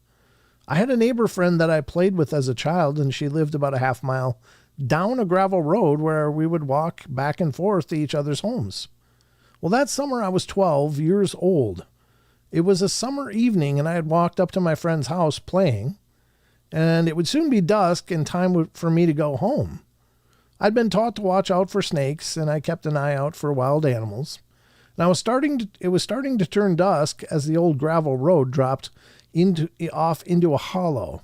S1: I had a neighbor friend that I played with as a child, and she lived about a half mile down a gravel road where we would walk back and forth to each other's homes. Well, that summer I was 12 years old. It was a summer evening, and I had walked up to my friend's house playing, and it would soon be dusk and time for me to go home. I'd been taught to watch out for snakes, and I kept an eye out for wild animals. Now it was starting to turn dusk as the old gravel road dropped off into a hollow.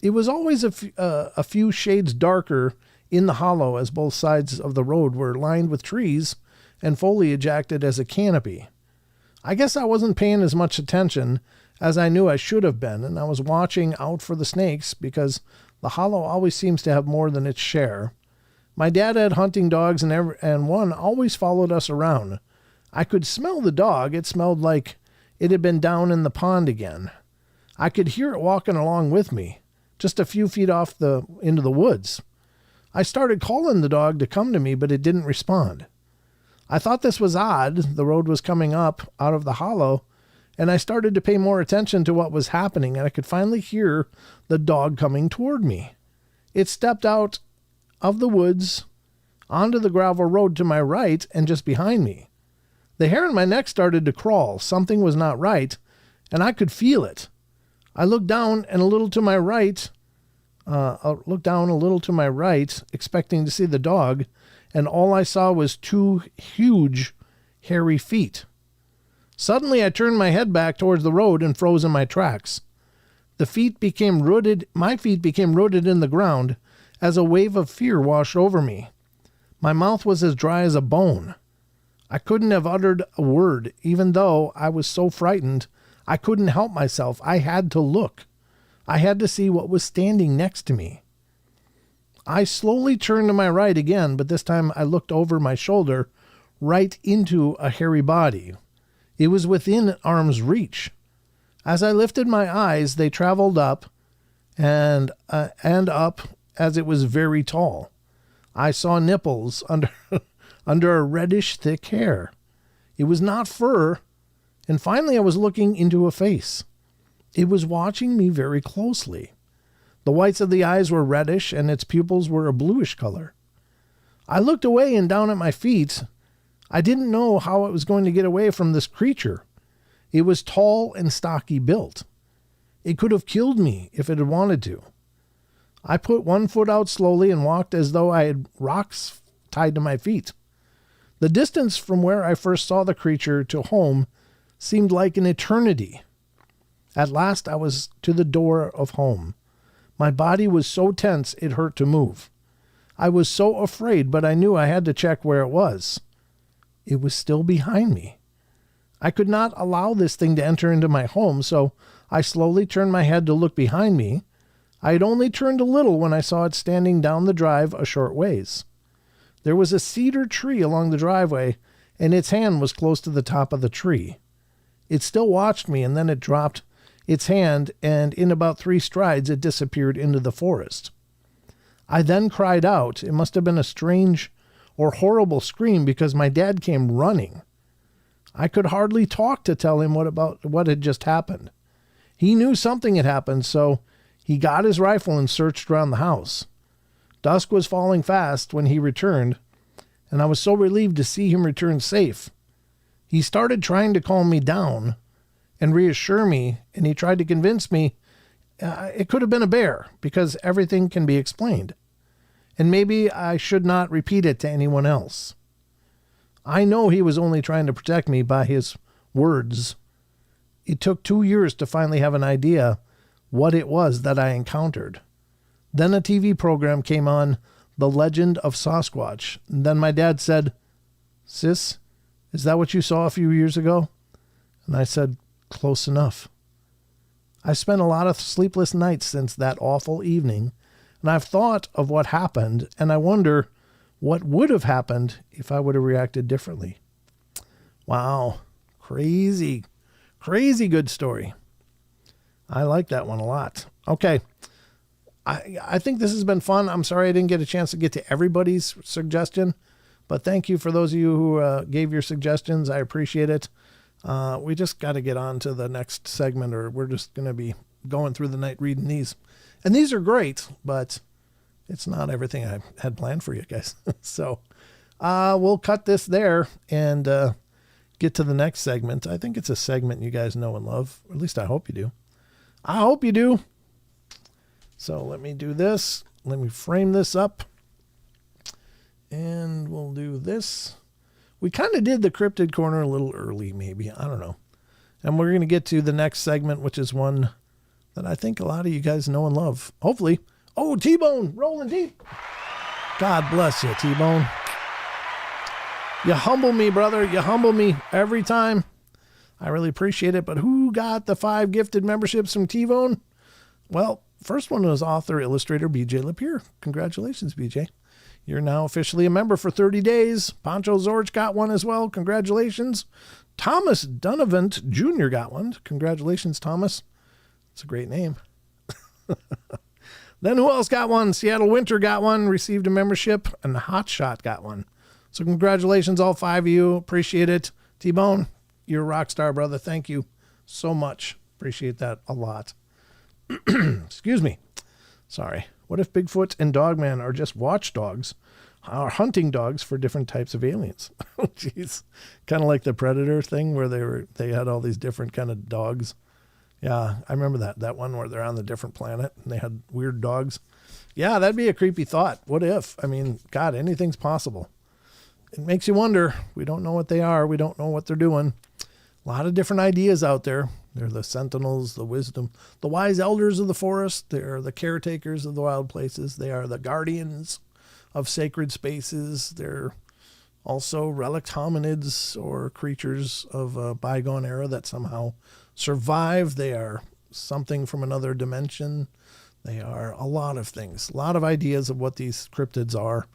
S1: It was always a few shades darker in the hollow, as both sides of the road were lined with trees and foliage acted as a canopy. I guess I wasn't paying as much attention as I knew I should have been, and I was watching out for the snakes because the hollow always seems to have more than its share. My dad had hunting dogs, and one always followed us around. I could smell the dog. It smelled like it had been down in the pond again. I could hear it walking along with me, just a few feet off into the woods. I started calling the dog to come to me, but it didn't respond. I thought this was odd. The road was coming up out of the hollow, and I started to pay more attention to what was happening, and I could finally hear the dog coming toward me. It stepped out of the woods onto the gravel road to my right and just behind me. The hair on my neck started to crawl. Something was not right, and I could feel it. I looked down and a little to my right, expecting to see the dog, and all I saw was two huge, hairy feet. Suddenly, I turned my head back towards the road and froze in my tracks. My feet became rooted in the ground as a wave of fear washed over me. My mouth was as dry as a bone. I couldn't have uttered a word, even though I was so frightened. I couldn't help myself. I had to look. I had to see what was standing next to me. I slowly turned to my right again, but this time I looked over my shoulder right into a hairy body. It was within arm's reach. As I lifted my eyes, they traveled up and up as it was very tall. I saw nipples under a reddish thick hair. It was not fur, and finally I was looking into a face. It was watching me very closely. The whites of the eyes were reddish, and its pupils were a bluish color. I looked away and down at my feet. I didn't know how I was going to get away from this creature. It was tall and stocky built. It could have killed me if it had wanted to. I put one foot out slowly and walked as though I had rocks tied to my feet. The distance from where I first saw the creature to home seemed like an eternity. At last I was to the door of home. My body was so tense it hurt to move. I was so afraid, but I knew I had to check where it was. It was still behind me. I could not allow this thing to enter into my home, so I slowly turned my head to look behind me. I had only turned a little when I saw it standing down the drive a short ways. There was a cedar tree along the driveway, and its hand was close to the top of the tree. It still watched me, and then it dropped its hand, and in about 3 strides it disappeared into the forest. I then cried out. It must have been a strange or horrible scream because my dad came running. I could hardly talk to tell him what had just happened. He knew something had happened, so he got his rifle and searched around the house. Dusk was falling fast when he returned, and I was so relieved to see him return safe. He started trying to calm me down and reassure me, and he tried to convince me it could have been a bear because everything can be explained, and maybe I should not repeat it to anyone else. I know he was only trying to protect me by his words. It took 2 years to finally have an idea what it was that I encountered. Then a TV program came on, The Legend of Sasquatch. And then my dad said, "Sis, is that what you saw a few years ago?" And I said, "Close enough." I spent a lot of sleepless nights since that awful evening, and I've thought of what happened, and I wonder what would have happened if I would have reacted differently. Wow. Crazy good story. I like that one a lot. Okay. I think this has been fun. I'm sorry I didn't get a chance to get to everybody's suggestion, but thank you for those of you who gave your suggestions. I appreciate it. We just got to get on to the next segment, or we're just going to be going through the night reading these. And these are great, but it's not everything I had planned for you guys. So we'll cut this there and get to the next segment. I think it's a segment you guys know and love. Or at least I hope you do. I hope you do. So let me do this. Let me frame this up. And we'll do this. We kind of did the cryptid corner a little early, maybe. I don't know. And we're going to get to the next segment, which is one that I think a lot of you guys know and love. Hopefully. Oh, T-Bone, rolling deep. God bless you, T-Bone. You humble me, brother. You humble me every time. I really appreciate it. But who got the 5 gifted memberships from T-Bone? Well, first one was author, illustrator, BJ Lapierre. Congratulations, BJ. You're now officially a member for 30 days. Pancho Zorch got one as well. Congratulations. Thomas Dunavant Jr. got one. Congratulations, Thomas. It's a great name. Then who else got one? Seattle Winter got one, received a membership, and Hotshot got one. So congratulations, all 5 of you. Appreciate it. T-Bone, you're a rock star, brother. Thank you so much. Appreciate that a lot. Excuse me. Sorry. What if Bigfoot and Dogman are just watchdogs, or hunting dogs for different types of aliens? Oh, jeez. Kind of like the Predator thing where they had all these different kind of dogs. Yeah, I remember that one where they're on the different planet and they had weird dogs. Yeah, that'd be a creepy thought. What if? I mean, God, anything's possible. It makes you wonder. We don't know what they are. We don't know what they're doing. A lot of different ideas out there. They're the sentinels, the wisdom, the wise elders of the forest. They're the caretakers of the wild places. They are the guardians of sacred spaces. They're also relict hominids or creatures of a bygone era that somehow survived. They are something from another dimension. They are a lot of things, a lot of ideas of what these cryptids are.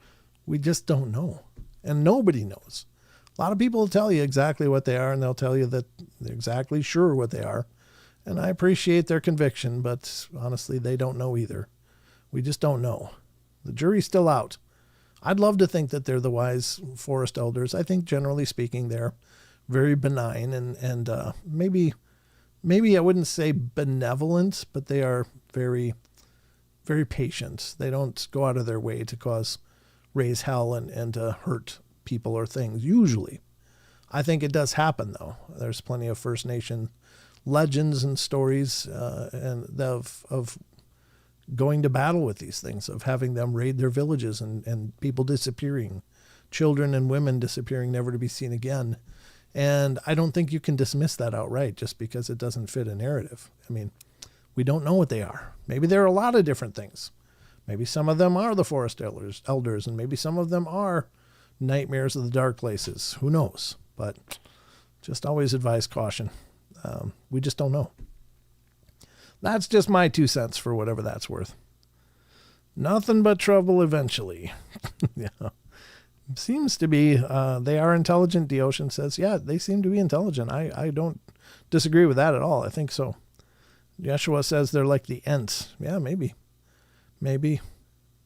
S1: We just don't know. And nobody knows. A lot of people will tell you exactly what they are, and they'll tell you that they're exactly sure what they are. And I appreciate their conviction, but honestly, they don't know either. We just don't know. The jury's still out. I'd love to think that they're the wise forest elders. I think, generally speaking, they're very benign and maybe I wouldn't say benevolent, but they are very, very patient. They don't go out of their way to raise hell and hurt people or things, usually. I think it does happen, though. There's plenty of First Nation legends and stories and of going to battle with these things, of having them raid their villages and people disappearing, children and women disappearing, never to be seen again. And I don't think you can dismiss that outright just because it doesn't fit a narrative. I mean, we don't know what they are. Maybe there are a lot of different things. Maybe some of them are the forest elders, and maybe some of them are nightmares of the dark places. Who knows? But just always advise caution. We just don't know. That's just my 2 cents for whatever that's worth. Nothing but trouble eventually. Yeah. Seems to be. They are intelligent, the ocean says. Yeah, they seem to be intelligent. I don't disagree with that at all. I think so. Yeshua says they're like the Ents. Yeah, maybe. Maybe.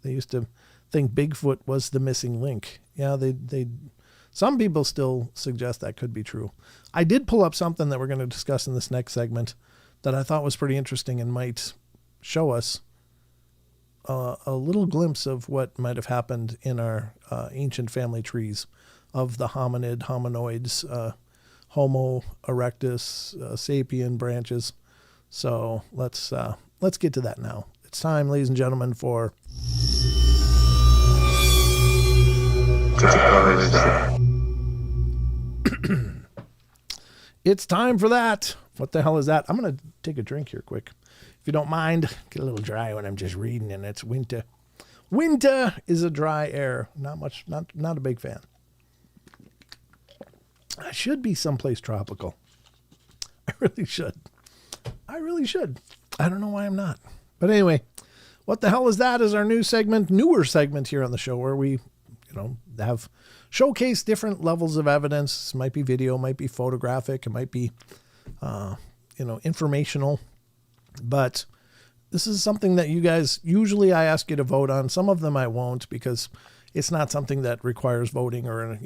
S1: They used to think Bigfoot was the missing link. Yeah, they some people still suggest that could be true. I did pull up something that we're going to discuss in this next segment that I thought was pretty interesting and might show us a little glimpse of what might have happened in our ancient family trees of the hominoids, Homo erectus, sapien branches. So let's get to that now. It's time, ladies and gentlemen, for it's time for that. What the hell is that? I'm going to take a drink here quick. If you don't mind, get a little dry when I'm just reading, and it's winter. Winter is a dry air. Not a big fan. I should be someplace tropical. I really should. I don't know why I'm not. But anyway, what the hell is that is our newer segment here on the show where we, have showcase different levels of evidence. This might be video, might be photographic, it might be, informational. But this is something that you guys, usually I ask you to vote on. Some of them I won't because it's not something that requires voting or,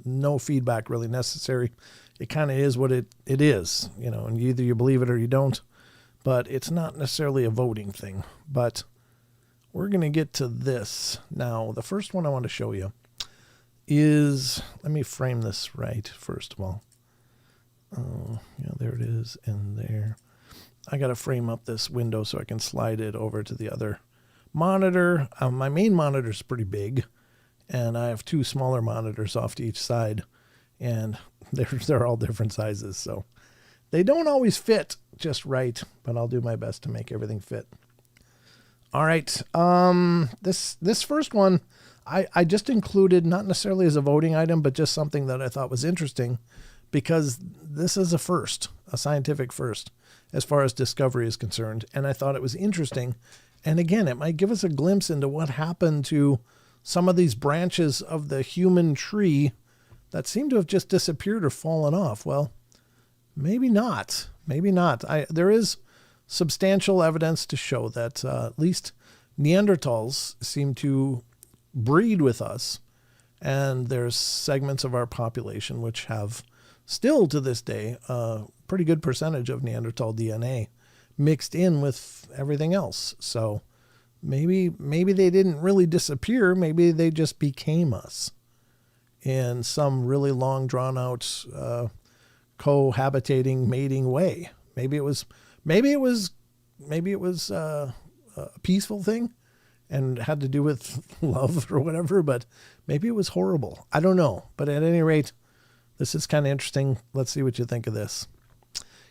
S1: no feedback really necessary. It kind of is what it is, and either you believe it or you don't. But it's not necessarily a voting thing. But we're going to get to this. Now, the first one I want to show you is, let me frame this right, first of all. Oh, yeah, there it is in there. I got to frame up this window so I can slide it over to the other monitor. My main monitor is pretty big, and I have 2 smaller monitors off to each side. And they're all different sizes. So they don't always fit just right, but I'll do my best to make everything fit. All right. This first one, I just included not necessarily as a voting item, but just something that I thought was interesting because this is a scientific first as far as discovery is concerned. And I thought it was interesting. And again, it might give us a glimpse into what happened to some of these branches of the human tree that seem to have just disappeared or fallen off. Well, maybe not. Maybe not. There is substantial evidence to show that at least Neanderthals seem to breed with us. And there's segments of our population which have still to this day a pretty good percentage of Neanderthal DNA mixed in with everything else. So maybe they didn't really disappear. Maybe they just became us in some really long drawn out cohabitating mating way. Maybe it was a peaceful thing and had to do with love or whatever, but maybe it was horrible. I don't know. But at any rate, this is kind of interesting. Let's see what you think of this.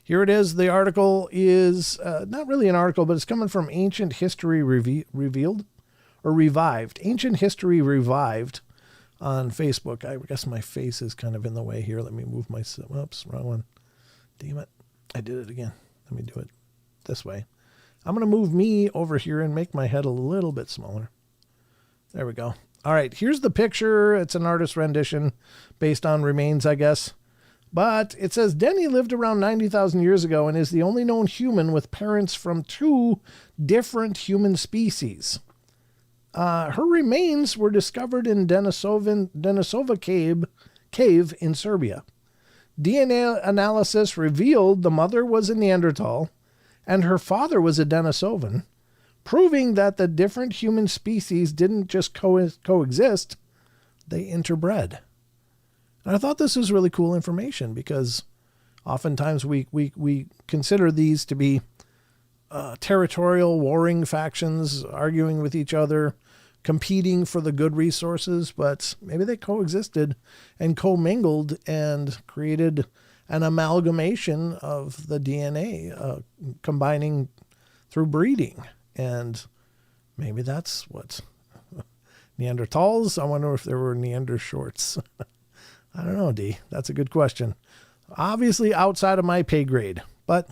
S1: Here it is. The article is not really an article, but it's coming from Ancient History Revealed or Revived. Ancient History Revived on Facebook. I guess my face is kind of in the way here. Let me move my... Whoops, wrong one. Damn it. I did it again. Let me do it this way. I'm going to move me over here and make my head a little bit smaller. There we go. All right, here's the picture. It's an artist rendition based on remains, I guess. But it says Denny lived around 90,000 years ago and is the only known human with parents from two different human species. Her remains were discovered in Denisova cave in Serbia. DNA analysis revealed the mother was a Neanderthal and her father was a Denisovan, proving that the different human species didn't just coexist, they interbred. And I thought this was really cool information because oftentimes we consider these to be territorial warring factions arguing with each other, competing for the good resources, but maybe they coexisted and commingled and created an amalgamation of the DNA, combining through breeding. And maybe that's what Neanderthals. I wonder if there were Neander shorts. I don't know, D. That's a good question. Obviously outside of my pay grade, but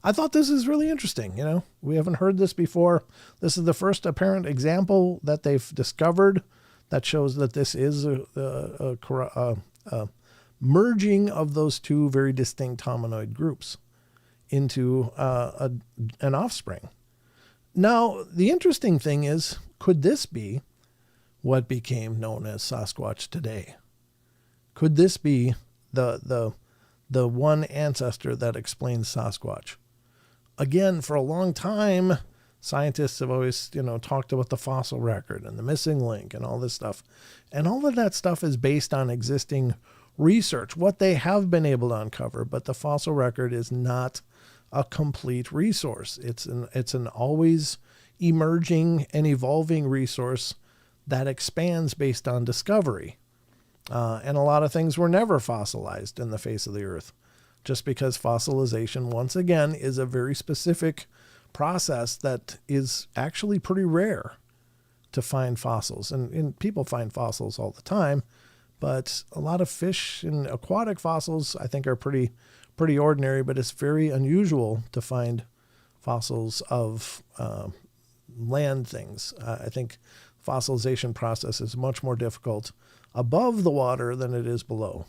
S1: I thought this is really interesting. You know, we haven't heard this before. This is the first apparent example that they've discovered that shows that this is a merging of those two very distinct hominoid groups into an offspring. Now, the interesting thing is, could this be what became known as Sasquatch today? Could this be the one ancestor that explains Sasquatch? Again, for a long time, scientists have always, talked about the fossil record and the missing link and all this stuff. And all of that stuff is based on existing research, what they have been able to uncover. But the fossil record is not a complete resource. It's an always emerging and evolving resource that expands based on discovery. And a lot of things were never fossilized in the face of the earth, just because fossilization, once again, is a very specific process that is actually pretty rare to find fossils. And people find fossils all the time, but a lot of fish and aquatic fossils, I think, are pretty ordinary, but it's very unusual to find fossils of land things. I think fossilization process is much more difficult above the water than it is below.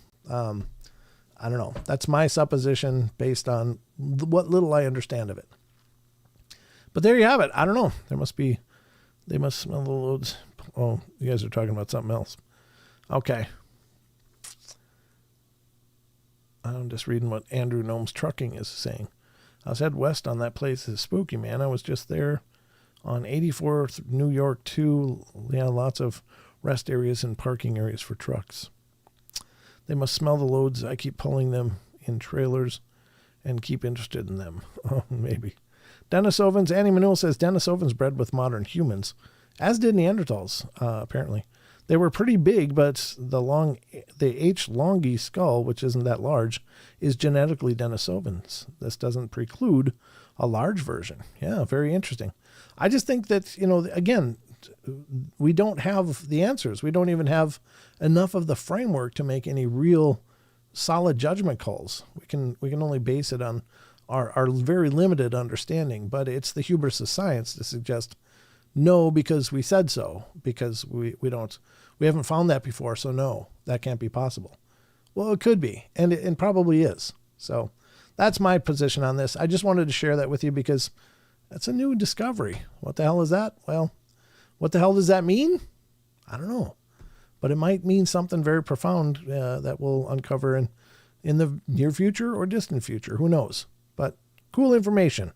S1: I don't know. That's my supposition based on what little I understand of it. But there you have it. I don't know. They must smell the loads. Oh, you guys are talking about something else. Okay. I'm just reading what Andrew Gnome's Trucking is saying. I was head west on that place. It's spooky, man. I was just there on 84th New York 2. Yeah, lots of rest areas and parking areas for trucks. They must smell the loads. I keep pulling them in trailers and keep interested in them. Oh, maybe. Denisovans. Annie Manuel says Denisovans bred with modern humans, as did Neanderthals, apparently. They were pretty big, but the H. longi skull, which isn't that large, is genetically Denisovans. This doesn't preclude a large version. Yeah, very interesting. I just think that, again, we don't have the answers. We don't even have enough of the framework to make any real solid judgment calls. We can only base it on our very limited understanding, but it's the hubris of science to suggest no because we said so, because we haven't found that before, so no, that can't be possible. Well, it could be, and it probably is. So that's my position on this. I just wanted to share that with you because that's a new discovery. What the hell is that? Well, what the hell does that mean? I don't know, but it might mean something very profound that we'll uncover in the near future or distant future. Who knows? But cool information.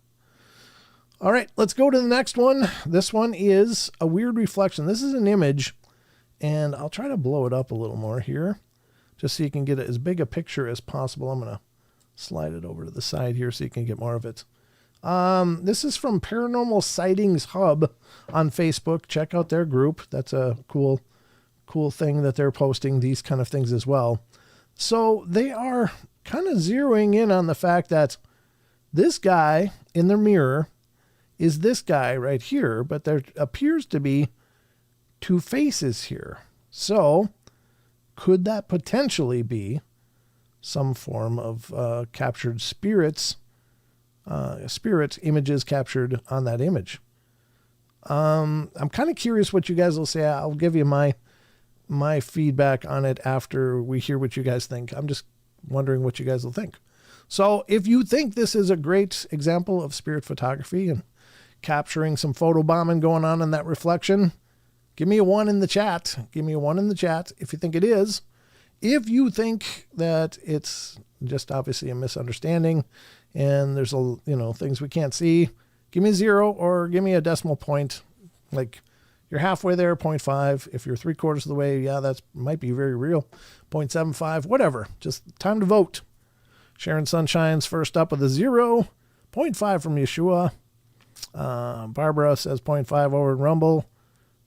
S1: All right, let's go to the next one. This one is a weird reflection. This is an image, and I'll try to blow it up a little more here, just so you can get as big a picture as possible. I'm going to slide it over to the side here so you can get more of it. This is from Paranormal Sightings Hub on Facebook. Check out their group. That's a cool thing that they're posting these kind of things as well. So they are kind of zeroing in on the fact that this guy in their mirror is this guy right here, but there appears to be two faces here. So could that potentially be some form of captured spirit images captured on that image? I'm kind of curious what you guys will say. I'll give you my feedback on it after we hear what you guys think. I'm just wondering what you guys will think. So if you think this is a great example of spirit photography and capturing some photobombing going on in that reflection, give me a 1 in the chat. Give me a 1 in the chat if you think it is. If you think that it's just obviously a misunderstanding and there's things we can't see, give me a 0 or give me a decimal point. Like you're halfway there, 0.5. If you're 3/4 of the way, yeah, that might be very real. 0.75, whatever. Just time to vote. Sharon Sunshine's first up with a 0. 0.5 from Yeshua. Barbara says 0.5 over in Rumble.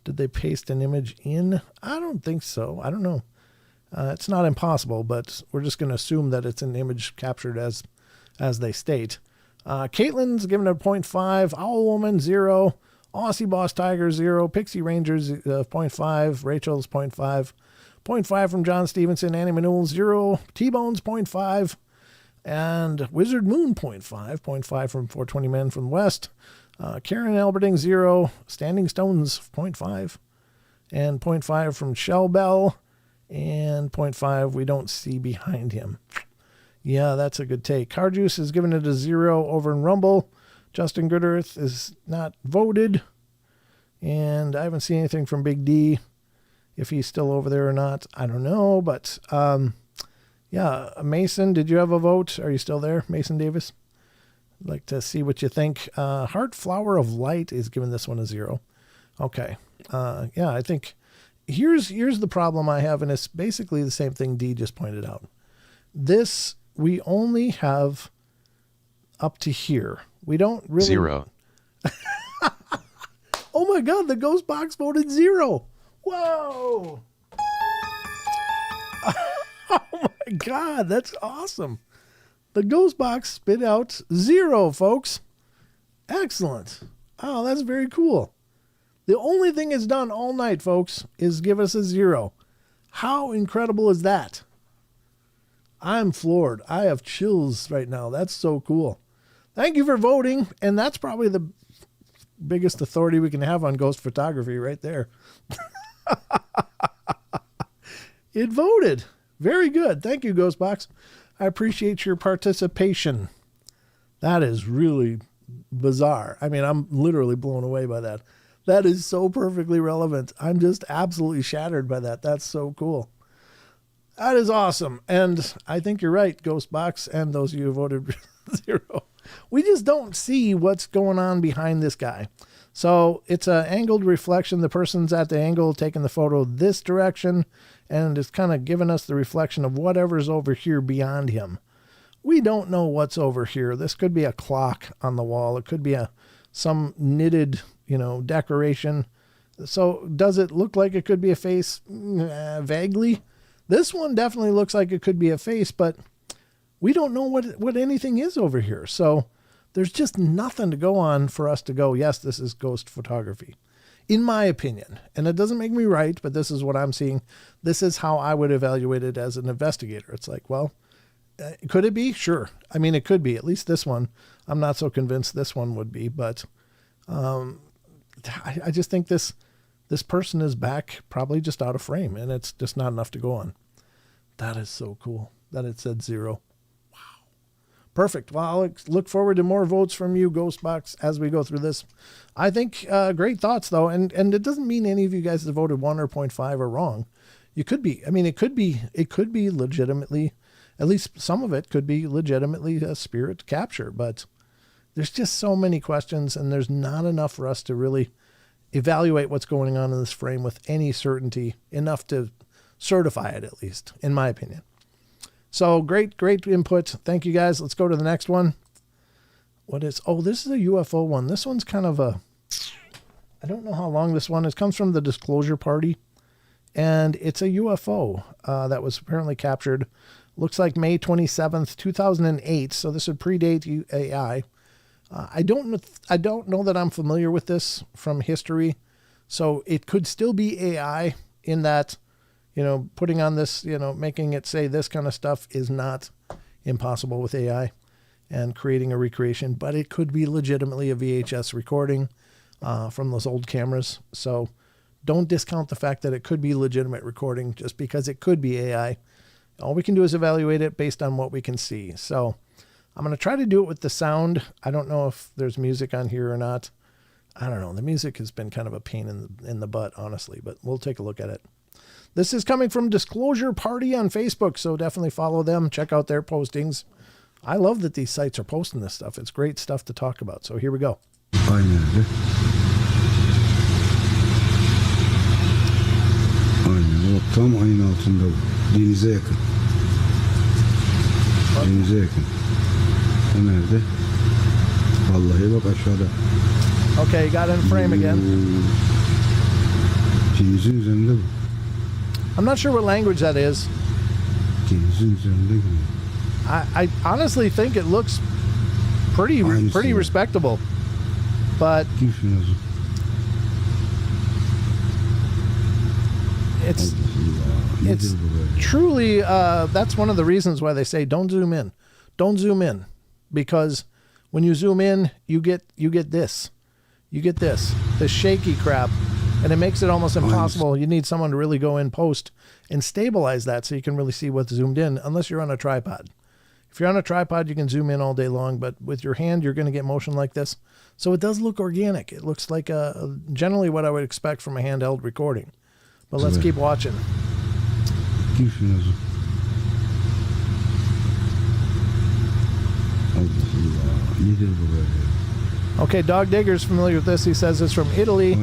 S1: Did they paste an image in? I don't think so. I don't know. It's not impossible, but we're just going to assume that it's an image captured as they state. Caitlin's given it a 0.5. Owl Woman, 0. Aussie Boss Tiger, 0. Pixie Rangers, 0.5. Rachel's 0.5. 0.5 from John Stevenson. Annie Manul, 0. T-Bones, 0.5. And Wizard Moon, 0.5. 0.5 from 420 Men from the West. Karen Alberding, 0. Standing Stones, 0.5. And 0.5 from Shell Bell. And 0.5 we don't see behind him. Yeah, that's a good take. Carjuice has given it a 0 over in Rumble. Justin Goodearth is not voted. And I haven't seen anything from Big D. If he's still over there or not, I don't know. But, yeah, Mason, did you have a vote? Are you still there, Mason Davis? I'd like to see what you think. Heart Flower of Light is giving this one a 0. Okay. Yeah, I think here's the problem I have, and it's basically the same thing D just pointed out. This, we only have up to here. We don't really...
S2: 0.
S1: Oh my God, the ghost box voted 0. Whoa. Oh my God, that's awesome. The ghost box spit out 0, folks. Excellent. Oh, that's very cool. The only thing it's done all night, folks, is give us a 0. How incredible is that? I'm floored. I have chills right now. That's so cool. Thank you for voting. And that's probably the biggest authority we can have on ghost photography right there. It voted. Very good. Thank you, Ghostbox. I appreciate your participation. That is really bizarre. I mean, I'm literally blown away by that. That is so perfectly relevant. I'm just absolutely shattered by that. That's so cool. That is awesome. And I think you're right, Ghostbox, and those of you who voted 0. We just don't see what's going on behind this guy. So it's an angled reflection. The person's at the angle taking the photo this direction, and it's kind of giving us the reflection of whatever's over here beyond him. We don't know what's over here. This could be a clock on the wall. It could be some knitted, decoration. So does it look like it could be a face? Vaguely. This one definitely looks like it could be a face, but we don't know what anything is over here. So there's just nothing to go on for us to go, yes, this is ghost photography, in my opinion. And it doesn't make me right, but this is what I'm seeing. This is how I would evaluate it as an investigator. It's like, well, could it be? Sure. I mean, it could be. At least this one. I'm not so convinced this one would be, but I just think this person is back, probably just out of frame, and it's just not enough to go on. That is so cool that it said 0. Wow. Perfect. Well, I'll look forward to more votes from you, Ghostbox, as we go through this. I think great thoughts, though, and it doesn't mean any of you guys that voted 1 or 0.5 are wrong. You could be. I mean, it could be legitimately, at least some of it could be legitimately a spirit capture, but there's just so many questions, and there's not enough for us to really evaluate what's going on in this frame with any certainty, enough to certify it, at least, in my opinion. So great input. Thank you, guys. Let's go to the next one. This is a UFO one. This one's kind of I don't know how long this one is. It comes from the Disclosure Party, and it's a UFO that was apparently captured. Looks like May 27th, 2008. So this would predate AI. I don't know that I'm familiar with this from history. So it could still be AI in that, putting on this, making it say this kind of stuff is not impossible with AI and creating a recreation, but it could be legitimately a VHS recording from those old cameras. So don't discount the fact that it could be legitimate recording just because it could be AI. All we can do is evaluate it based on what we can see. So I'm going to try to do it with the sound. I don't know if there's music on here or not. I don't know. The music has been kind of a pain in the butt, honestly, but we'll take a look at it. This is coming from Disclosure Party on Facebook, so definitely follow them. Check out their postings. I love that these sites are posting this stuff. It's great stuff to talk about. So here we go.
S2: Aynen o tam aynı altında denize yakın. Denize yakın. O nerede? Vallahi bak aşağıda.
S1: Okay, got in frame again.
S2: Denizin üzerinde bu.
S1: I'm not sure what language that is.
S2: Denizin üzerinde gibi.
S1: I honestly think it looks pretty respectable, but it's truly that's one of the reasons why they say don't zoom in, because when you zoom in you get this shaky crap, and it makes it almost impossible. You need someone to really go in post and stabilize that so you can really see what's zoomed in, unless you're on a tripod. If you're on a tripod, you can zoom in all day long, but with your hand, you're going to get motion like this. So it does look organic. It looks like generally what I would expect from a handheld recording. But let's keep watching. Okay, Dog Digger's familiar with this. He says it's from Italy.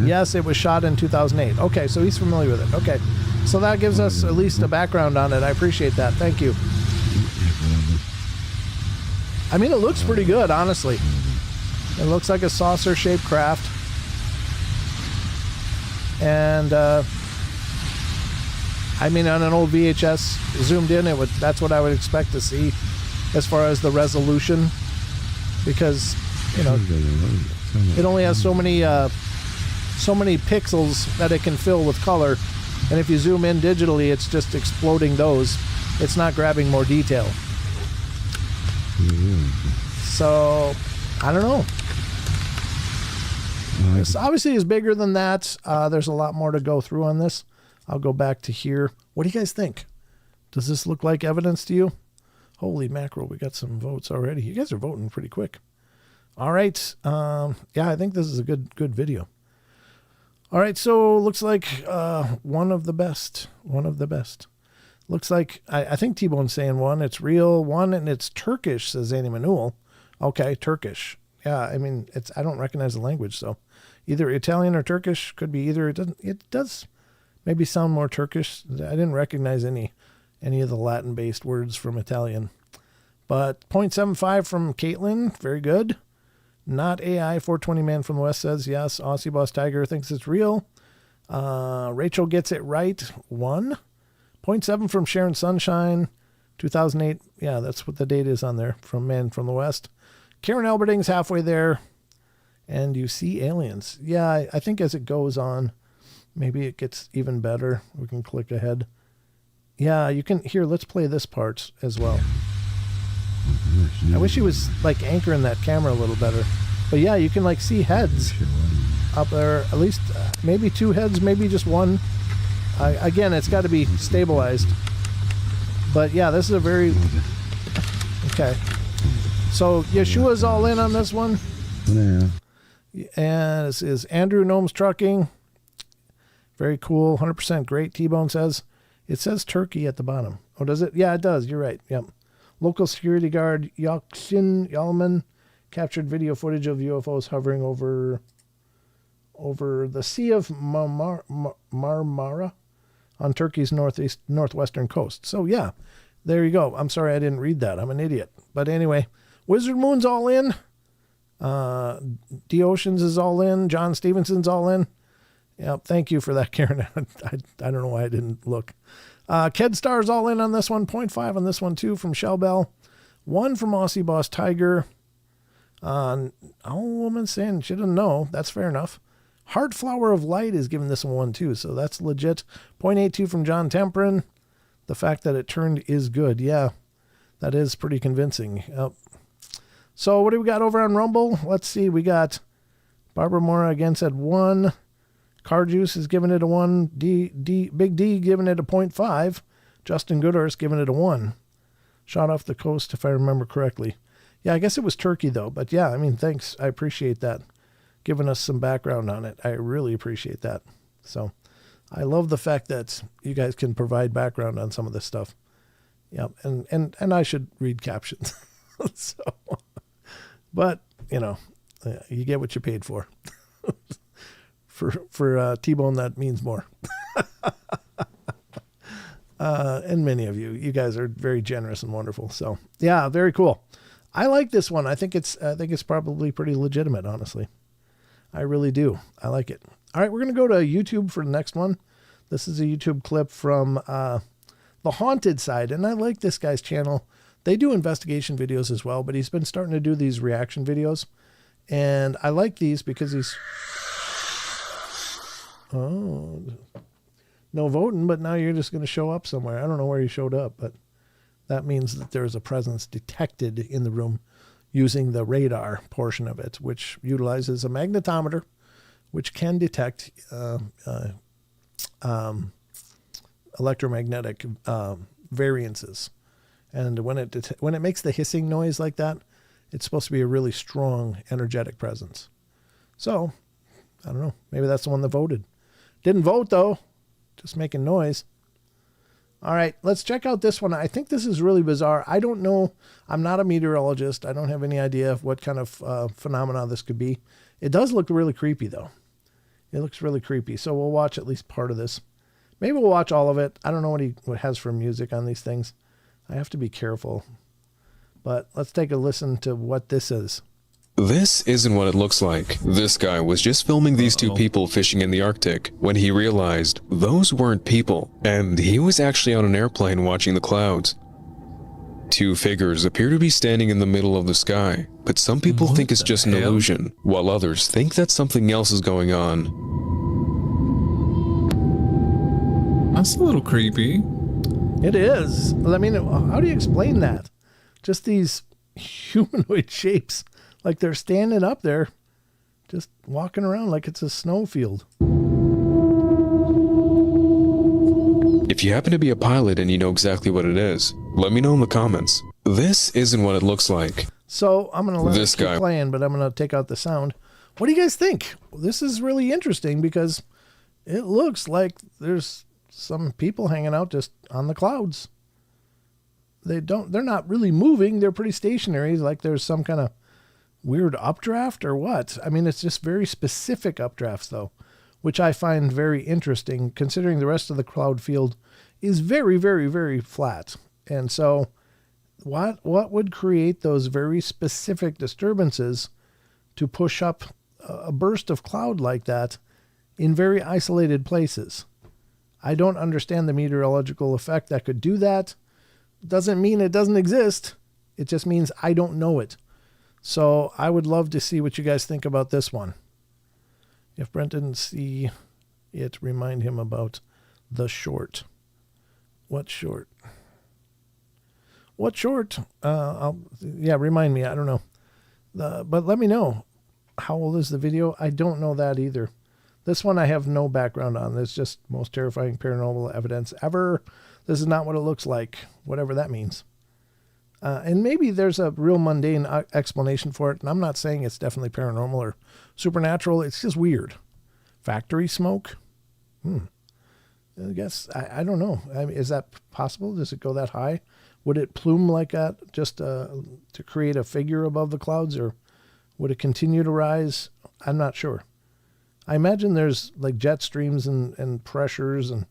S1: Yes, it was shot in 2008. Okay, so he's familiar with it. Okay, so that gives us at least a background on it. I appreciate that. Thank you. I mean, it looks pretty good, honestly. It looks like a saucer-shaped craft. And, I mean, on an old VHS zoomed in, that's what I would expect to see as far as the resolution. Because, it only has so many pixels that it can fill with color. And if you zoom in digitally, it's just exploding those. It's not grabbing more detail. So, I don't know. This obviously is bigger than that. There's a lot more to go through on this. I'll go back to here. What do you guys think? Does this look like evidence to you? Holy mackerel, we got some votes already. You guys are voting pretty quick. All right. Yeah, I think this is a good video. All right, so looks like one of the best. One of the best. Looks like, I think T-Bone's saying one. It's real. One, and it's Turkish, says Annie Manuel. Okay, Turkish. Yeah, I mean, I don't recognize the language, so either Italian or Turkish. Could be either. It does maybe sound more Turkish. I didn't recognize any of the Latin-based words from Italian. But 0.75 from Caitlin, very good. Not AI. 420 Man from the West says yes. Aussie Boss Tiger thinks it's real. Rachel gets it right. 1.7 from Sharon Sunshine. 2008. Yeah, that's what the date is on there from Man from the West. Karen Alberting's halfway there. And you see aliens. Yeah, I think as it goes on, maybe it gets even better. We can click ahead. Yeah, you can. Here, let's play this part as well. I wish he was like anchoring that camera a little better. But yeah, you can like see heads up there. At least maybe 2 heads, maybe just 1. Again, it's got to be stabilized. But yeah, this is a very... Okay. So Yeshua's all in on this one.
S2: Yeah.
S1: And this is Andrew Gnomes Trucking. Very cool. 100% great. T-Bone says. It says Turkey at the bottom. Oh, does it? Yeah, it does. You're right. Yep. Local security guard Yakshin Yalman captured video footage of UFOs hovering over the Sea of Marmara on Turkey's northwestern coast. So yeah, there you go. I'm sorry I didn't read that. I'm an idiot. But anyway, Wizard Moon's all in. D Oceans is all in. John Stevenson's all in. Yep. Thank you for that, Karen. I don't know why I didn't look. Kedstar's all in on this one. 0.5 on this one too from Shellbell. 1 from Aussie Boss Tiger. Old woman saying she doesn't know. That's fair enough. Heart Flower of Light is giving this one 1 too, so that's legit. 0.82 from John Temprin. The fact that it turned is good. Yeah, that is pretty convincing. Yep. So what do we got over on Rumble? Let's see. We got Barbara Mora again said 1. Car Juice is giving it a 1. Big D giving it a 0.5. Justin Goodhurst giving it a 1. Shot off the coast, if I remember correctly. Yeah, I guess it was Turkey, though. But yeah, I mean, thanks. I appreciate that. Giving us some background on it. I really appreciate that. So I love the fact that you guys can provide background on some of this stuff. Yeah, and I should read captions. So, but, you know, you get what you paid for. For T-Bone, that means more. And many of you guys are very generous and wonderful. So yeah, very cool. I like this one. I think it's probably pretty legitimate, honestly. I really do. I like it. All right, we're going to go to YouTube for the next one. This is a YouTube clip from the Haunted Side, and I like this guy's channel. They do investigation videos as well, but he's been starting to do these reaction videos, and I like these because he's... Oh, no voting, but now you're just going to show up somewhere. I don't know where you showed up, but that means that there's a presence detected in the room using the radar portion of it, which utilizes a magnetometer, which can detect electromagnetic variances. And when it makes the hissing noise like that, it's supposed to be a really strong, energetic presence. So, I don't know. Maybe that's the one that voted. Didn't vote, though. Just making noise. All right, let's check out this one. I think this is really bizarre. I don't know. I'm not a meteorologist. I don't have any idea of what kind of phenomena this could be. It does look really creepy, though. It looks really creepy. So we'll watch at least part of this. Maybe we'll watch all of it. I don't know what he has for music on these things. I have to be careful. But let's take a listen to what this is.
S3: This isn't what it looks like. This guy was just filming these two people fishing in the Arctic when he realized those weren't people, and he was actually on an airplane watching the clouds. 2 figures appear to be standing in the middle of the sky, but some people think it's just an illusion, while others think that something else is going on.
S4: That's a little creepy.
S1: It is. I mean, how do you explain that? Just these humanoid shapes. Like they're standing up there, just walking around like it's a snowfield.
S3: If you happen to be a pilot and you know exactly what it is, let me know in the comments. This isn't what it looks like.
S1: So I'm going to let it keep playing, but I'm going to take out the sound. What do you guys think? This is really interesting because it looks like there's some people hanging out just on the clouds. They're not really moving. They're pretty stationary. Like there's some kind of weird updraft or what? I mean, it's just very specific updrafts, though, which I find very interesting, considering the rest of the cloud field is very, very, very flat. And so what would create those very specific disturbances to push up a burst of cloud like that in very isolated places. I don't understand the meteorological effect that could do that. Doesn't mean it doesn't exist. It just means I don't know it. So I would love to see what you guys think about this one. If Brent didn't see it, remind him about the short. What short? What short? Remind me. I don't know. But let me know. How old is the video? I don't know that either. This one I have no background on. It's just most terrifying paranormal evidence ever. This is not what it looks like, whatever that means. And maybe there's a real mundane explanation for it. And I'm not saying it's definitely paranormal or supernatural. It's just weird. Factory smoke? I guess, I don't know. I mean, is that possible? Does it go that high? Would it plume like that just to create a figure above the clouds? Or would it continue to rise? I'm not sure. I imagine there's like jet streams and pressures and,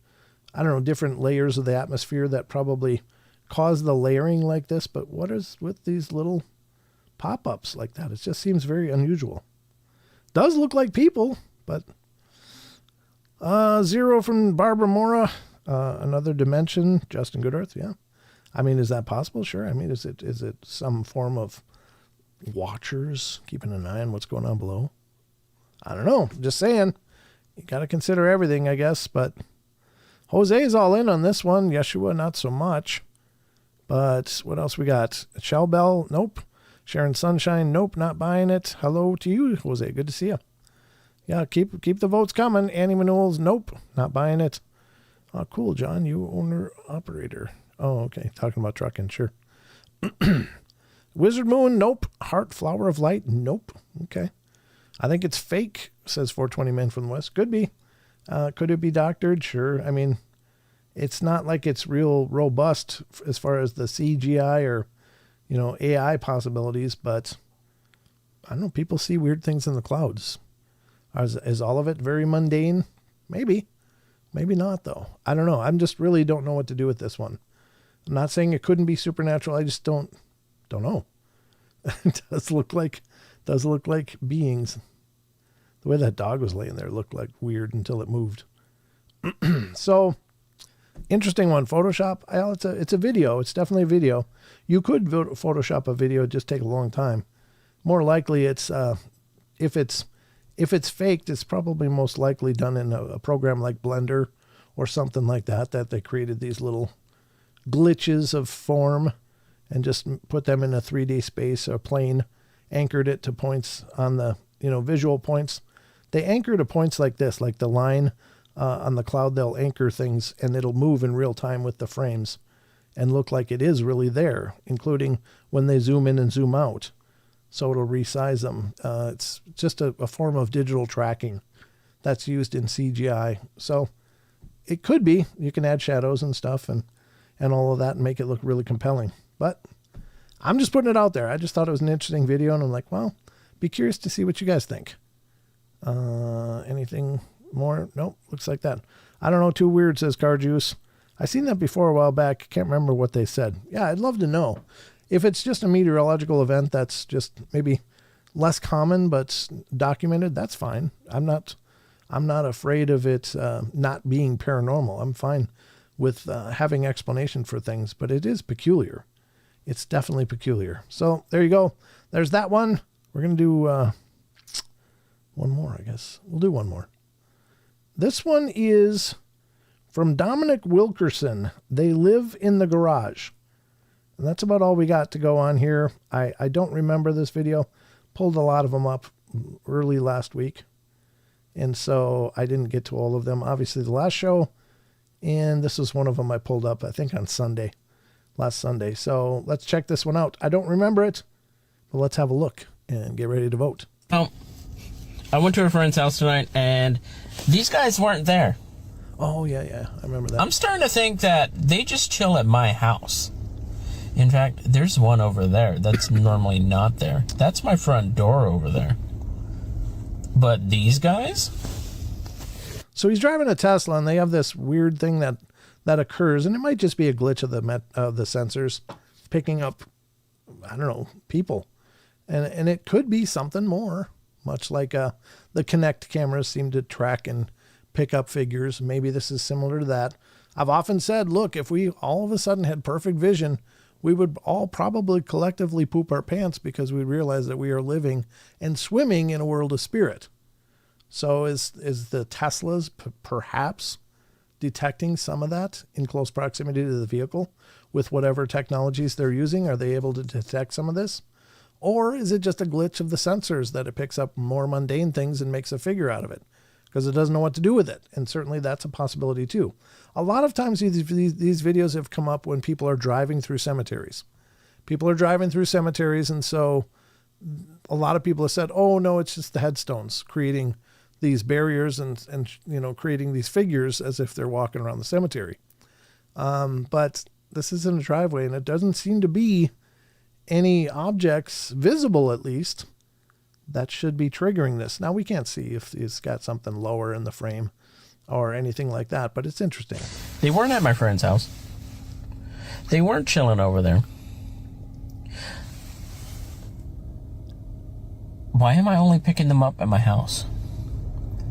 S1: I don't know, different layers of the atmosphere that probably cause the layering like this. But what is with these little pop-ups like that? It just seems very unusual. Does look like people, but... Zero from Barbara Mora. Another dimension. Justin Goodearth, yeah. I mean, is that possible? Sure. I mean, is it some form of watchers keeping an eye on what's going on below? I don't know. Just saying. You got to consider everything, I guess. But Jose is all in on this one. Yeshua, not so much. But what else we got? Shell Bell, nope. Sharon Sunshine, nope, not buying it. Hello to you, Jose. Good to see you. Yeah, keep the votes coming. Annie Manuel's, nope, not buying it. Oh, cool, John, you owner operator. Oh, okay, talking about trucking, sure. Wizard Moon, nope. Heart Flower of Light, nope. Okay. I think it's fake, says 420 Men from the West. Could be. Could it be doctored? Sure. I mean, it's not like it's real robust as far as the CGI or, AI possibilities, but I don't know, people see weird things in the clouds. Is all of it very mundane? Maybe. Maybe not, though. I don't know. I'm just really don't know what to do with this one. I'm not saying it couldn't be supernatural. I just don't know. It does look like beings. The way that dog was laying there looked like weird until it moved. So, interesting one. Photoshop. It's a video. It's definitely a video. You could Photoshop a video. It'd just take a long time. More likely, it's if it's faked, it's probably most likely done in a program like Blender or something like that they created these little glitches of form and just put them in a 3D space or plane, anchored it to points on the, visual points. They anchor to points like this, like the line on the cloud, they'll anchor things and it'll move in real time with the frames and look like it is really there, including when they zoom in and zoom out. So it'll resize them. It's just a form of digital tracking that's used in CGI. So it could be. You can add shadows and stuff and all of that and make it look really compelling. But I'm just putting it out there. I just thought it was an interesting video, and I'm like, well, be curious to see what you guys think. Anything more? Nope, looks like that. I don't know, too weird, says Car Juice. I seen that before a while back. Can't remember what they said. Yeah, I'd love to know. If it's just a meteorological event that's just maybe less common but documented, that's fine. I'm not afraid of it not being paranormal. I'm fine with having explanation for things, but it is peculiar. It's definitely peculiar. So there you go. There's that one. We're going to do one more, I guess. We'll do one more. This one is from Dominic Wilkerson. They live in the garage. And that's about all we got to go on here. I don't remember this video. Pulled a lot of them up early last week. And so I didn't get to all of them. Obviously the last show. And this was one of them I pulled up, I think on Sunday. Last Sunday. So let's check this one out. I don't remember it. But let's have a look and get ready to vote.
S5: Oh, I went to a friend's house tonight and these guys weren't there.
S1: Oh, yeah. I remember that.
S5: I'm starting to think that they just chill at my house. In fact, there's one over there that's normally not there. That's my front door over there. But these guys?
S1: So he's driving a Tesla, and they have this weird thing that occurs, and it might just be a glitch of the sensors picking up, I don't know, people. And it could be something more, much like the Kinect cameras seem to track and pick up figures. Maybe this is similar to that. I've often said, look, if we all of a sudden had perfect vision, we would all probably collectively poop our pants because we realize that we are living and swimming in a world of spirit. So is the Teslas perhaps detecting some of that in close proximity to the vehicle with whatever technologies they're using? Are they able to detect some of this? Or is it just a glitch of the sensors that it picks up more mundane things and makes a figure out of it because it doesn't know what to do with it? And certainly that's a possibility too. A lot of times these videos have come up when people are driving through cemeteries. People are driving through cemeteries, and so a lot of people have said, oh no, it's just the headstones creating these barriers and creating these figures as if they're walking around the cemetery. But this isn't a driveway, and it doesn't seem to be any objects visible, at least, that should be triggering this. Now, we can't see if it's got something lower in the frame or anything like that, but it's interesting.
S5: They weren't at my friend's house. They weren't chilling over there. Why am I only picking them up at my house?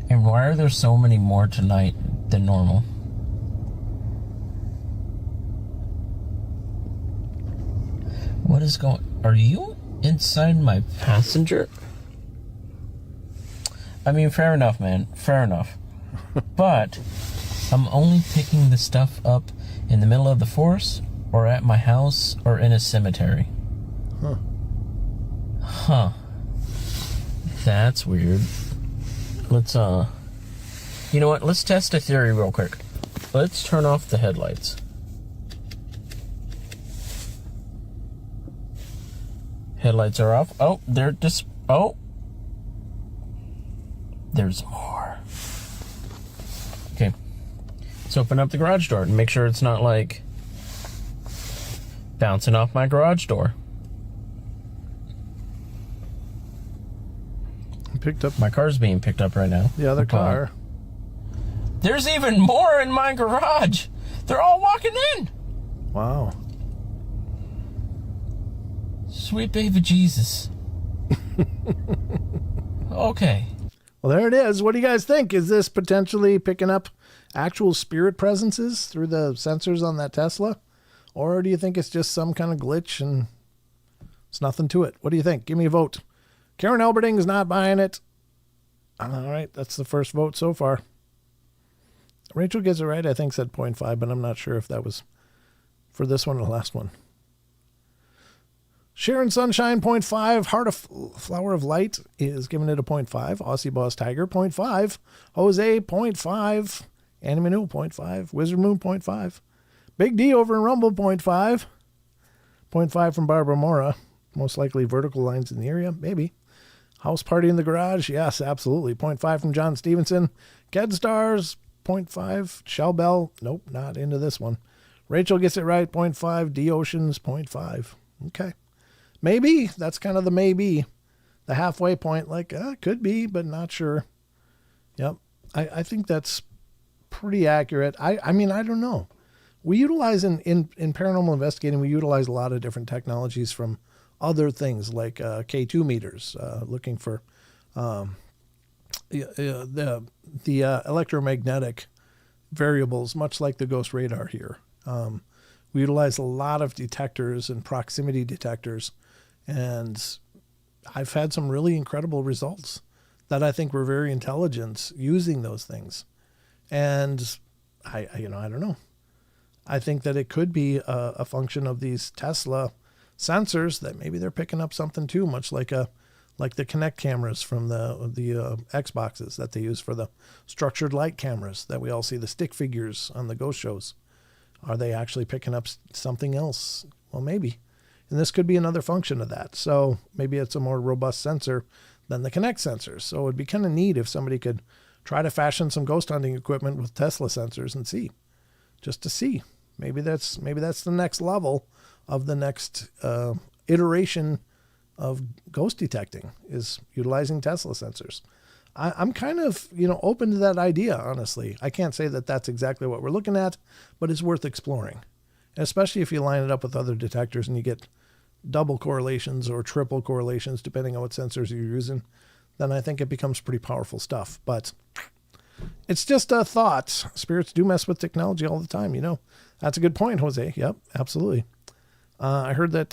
S5: And why are there so many more tonight than normal? What is going... Are you inside my passenger? I mean, fair enough, man. Fair enough. But I'm only picking the stuff up in the middle of the forest or at my house or in a cemetery. Huh. That's weird. Let's, you know what? Let's test a theory real quick. Let's turn off the headlights. Headlights are off. Oh, they're just... Oh. There's more. Okay. Let's open up the garage door and make sure it's not, like, bouncing off my garage door.
S1: Picked up.
S5: My car's being picked up right now.
S1: The other car.
S5: There's even more in my garage. They're all walking in.
S1: Wow.
S5: Sweet baby Jesus. Okay.
S1: Well, there it is. What do you guys think? Is this potentially picking up actual spirit presences through the sensors on that Tesla? Or do you think it's just some kind of glitch and it's nothing to it? What do you think? Give me a vote. Karen Elberding is not buying it. All right, that's the first vote so far. Rachel gets it right, I think said 0.5, but I'm not sure if that was for this one or the last one. Sharon Sunshine, 0.5. Heart of Flower of Light is giving it a 0.5. Aussie Boss Tiger, 0.5. Jose, 0.5. Annie Manu, 0.5. Wizard Moon, 0.5. Big D over in Rumble, 0.5. 0.5 from Barbara Mora. Most likely vertical lines in the area, maybe. House Party in the Garage, yes, absolutely. 0.5 from John Stevenson. Ked Stars, 0.5. Shell Bell, nope, not into this one. Rachel gets it right, 0.5. D Oceans, 0.5. Okay. Maybe, that's kind of the maybe. The halfway point, like, could be, but not sure. Yep, I think that's pretty accurate. I mean, I don't know. We utilize, in paranormal investigating, we utilize a lot of different technologies from other things like K2 meters, looking for the electromagnetic variables, much like the ghost radar here. We utilize a lot of detectors and proximity detectors, and I've had some really incredible results that I think were very intelligent using those things. And I don't know. I think that it could be a function of these Tesla sensors that maybe they're picking up something too, much like the Kinect cameras from the Xboxes that they use for the structured light cameras that we all see, the stick figures on the ghost shows. Are they actually picking up something else? Well, maybe. And this could be another function of that. So maybe it's a more robust sensor than the Kinect sensors. So it'd be kind of neat if somebody could try to fashion some ghost hunting equipment with Tesla sensors and see, just to see. Maybe that's the next level of the next iteration of ghost detecting, is utilizing Tesla sensors. I'm kind of, open to that idea, honestly. I can't say that that's exactly what we're looking at, but it's worth exploring, especially if you line it up with other detectors and you get double correlations or triple correlations, depending on what sensors you're using, then I think it becomes pretty powerful stuff. But it's just a thought. Spirits do mess with technology all the time, you know. That's a good point, Jose. Yep, absolutely. I heard that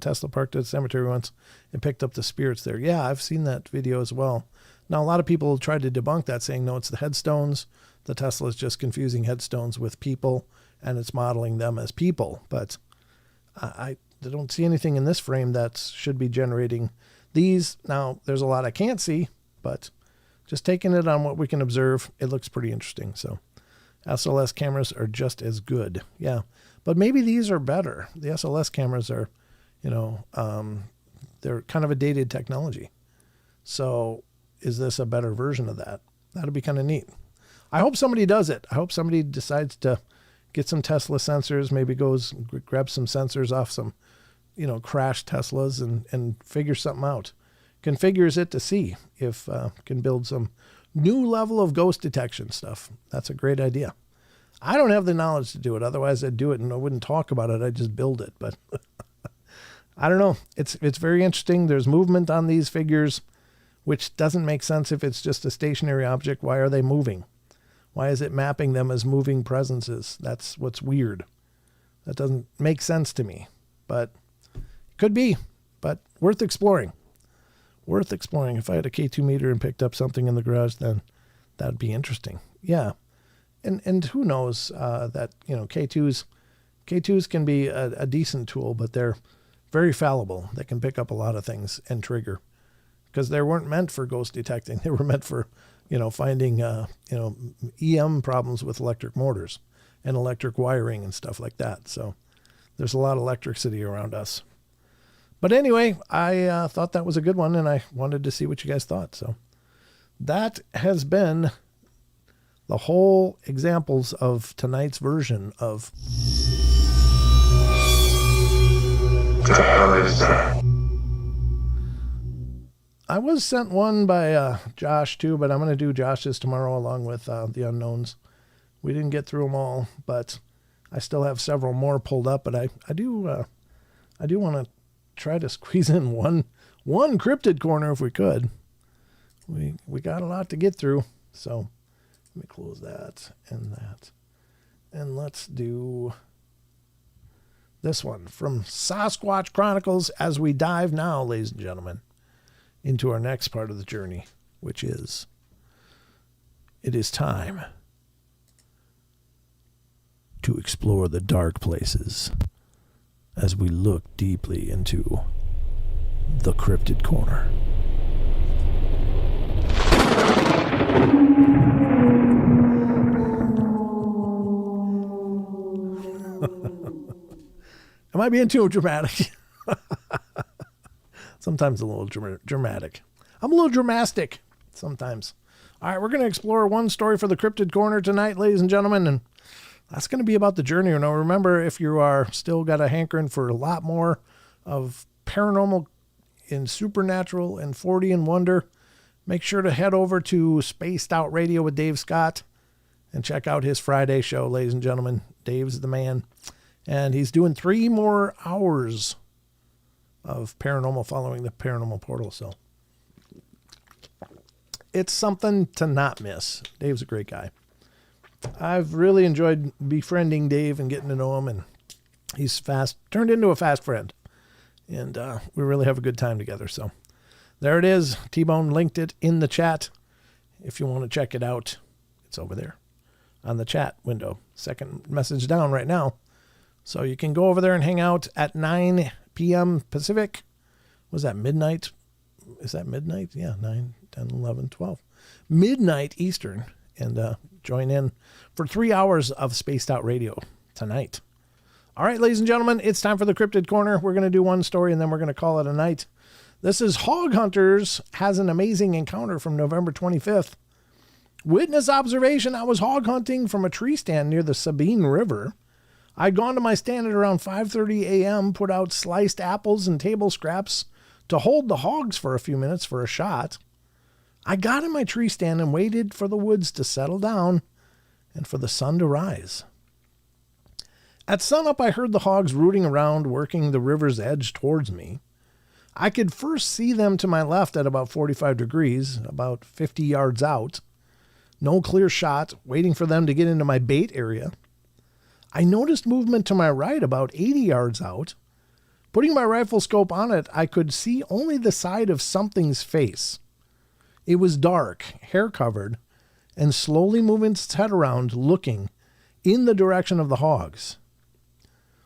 S1: Tesla parked at the cemetery once and picked up the spirits there. Yeah, I've seen that video as well. Now, a lot of people tried to debunk that, saying, no, it's the headstones. The Tesla is just confusing headstones with people, and it's modeling them as people. But I don't see anything in this frame that should be generating these. Now, there's a lot I can't see, but just taking it on what we can observe, it looks pretty interesting. So SLS cameras are just as good. Yeah, but maybe these are better. The SLS cameras are, they're kind of a dated technology. So is this a better version of that? That'd be kind of neat. I hope somebody does it. I hope somebody decides to get some Tesla sensors, maybe goes grab some sensors off some, crashed Teslas and figure something out. Configures it to see if can build some new level of ghost detection stuff. That's a great idea. I don't have the knowledge to do it. Otherwise, I'd do it and I wouldn't talk about it. I'd just build it. But I don't know. It's very interesting. There's movement on these figures, which doesn't make sense if it's just a stationary object. Why are they moving? Why is it mapping them as moving presences? That's what's weird. That doesn't make sense to me. But it could be. But worth exploring. Worth exploring. If I had a K2 meter and picked up something in the garage, then that'd be interesting. Yeah. And who knows that, K2s can be a decent tool, but they're very fallible. They can pick up a lot of things and trigger, because they weren't meant for ghost detecting. They were meant for, finding, EM problems with electric motors and electric wiring and stuff like that. So there's a lot of electricity around us. But anyway, I thought that was a good one, and I wanted to see what you guys thought. So that has been the whole examples of tonight's version of The Hell Is That? I was sent one by Josh too, but I'm going to do Josh's tomorrow along with the unknowns. We didn't get through them all, but I still have several more pulled up. But I do want to try to squeeze in one cryptid corner if we could. We got a lot to get through, so let me close that, and let's do this one from Sasquatch Chronicles as we dive now, ladies and gentlemen, into our next part of the journey, which is, it is time to explore the dark places as we look deeply into the cryptid corner. Am I being too dramatic? Sometimes a little dramatic. I'm a little dramatic sometimes. All right, we're going to explore one story for the Cryptid Corner tonight, ladies and gentlemen, and that's going to be about the journey. Now, remember, if you are still got a hankering for a lot more of paranormal and supernatural and 40 and wonder, make sure to head over to Spaced Out Radio with Dave Scott and check out his Friday show, ladies and gentlemen. Dave's the man. And he's doing 3 more hours of paranormal following the Paranormal Portal. So it's something to not miss. Dave's a great guy. I've really enjoyed befriending Dave and getting to know him, and he's turned into a fast friend. And we really have a good time together. So there it is. T-Bone linked it in the chat. If you want to check it out, it's over there on the chat window. Second message down right now. So you can go over there and hang out at 9 p.m. Pacific. Was that midnight? Is that midnight? Yeah, 9, 10, 11, 12. Midnight Eastern. And join in for 3 hours of Spaced Out Radio tonight. All right, ladies and gentlemen, it's time for the Cryptid Corner. We're going to do one story, and then we're going to call it a night. This is Hog Hunters has an amazing encounter from November 25th. Witness observation: I was hog hunting from a tree stand near the Sabine River. I'd gone to my stand at around 5:30 a.m., put out sliced apples and table scraps to hold the hogs for a few minutes for a shot. I got in my tree stand and waited for the woods to settle down and for the sun to rise. At sunup, I heard the hogs rooting around, working the river's edge towards me. I could first see them to my left at about 45 degrees, about 50 yards out. No clear shot, waiting for them to get into my bait area. I noticed movement to my right about 80 yards out. Putting my rifle scope on it, I could see only the side of something's face. It was dark, hair-covered, and slowly moving its head around, looking in the direction of the hogs.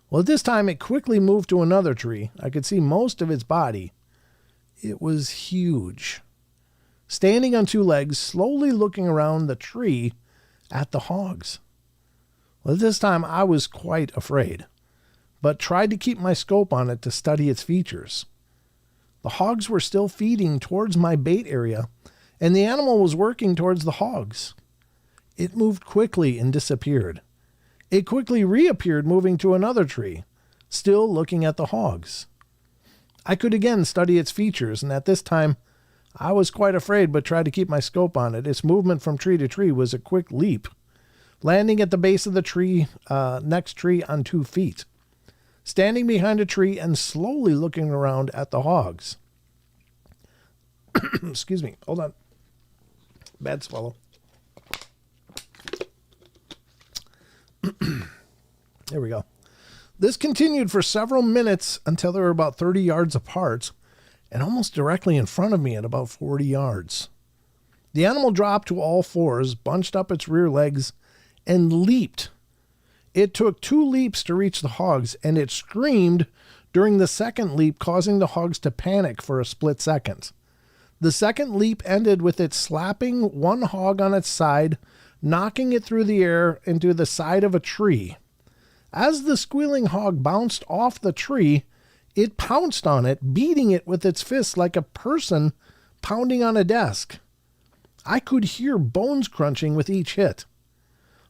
S1: Well, at this time, it quickly moved to another tree. I could see most of its body. It was huge. Standing on two legs, slowly looking around the tree at the hogs. Well, at this time, I was quite afraid, but tried to keep my scope on it to study its features. The hogs were still feeding towards my bait area, and the animal was working towards the hogs. It moved quickly and disappeared. It quickly reappeared, moving to another tree, still looking at the hogs. I could again study its features, and at this time, I was quite afraid, but tried to keep my scope on it. Its movement from tree to tree was a quick leap, landing at the base of the tree, next tree on 2 feet, standing behind a tree and slowly looking around at the hogs. Excuse me, hold on. Bad swallow. There we go. This continued for several minutes until they were about 30 yards apart and almost directly in front of me at about 40 yards. The animal dropped to all fours, bunched up its rear legs, and leaped. It took 2 leaps to reach the hogs, and it screamed during the second leap, causing the hogs to panic for a split second. The second leap ended with it slapping one hog on its side, knocking it through the air into the side of a tree. As the squealing hog bounced off the tree, it pounced on it, beating it with its fists like a person pounding on a desk. I could hear bones crunching with each hit.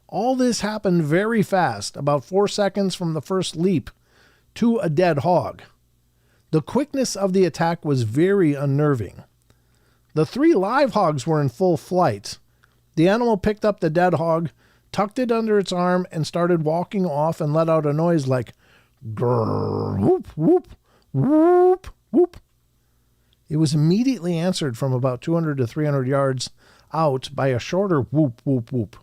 S1: All this happened very fast, about 4 seconds from the first leap to a dead hog. The quickness of the attack was very unnerving. The 3 live hogs were in full flight. The animal picked up the dead hog, tucked it under its arm, and started walking off and let out a noise like grrr, whoop, whoop, whoop, whoop. It was immediately answered from about 200 to 300 yards out by a shorter whoop, whoop, whoop.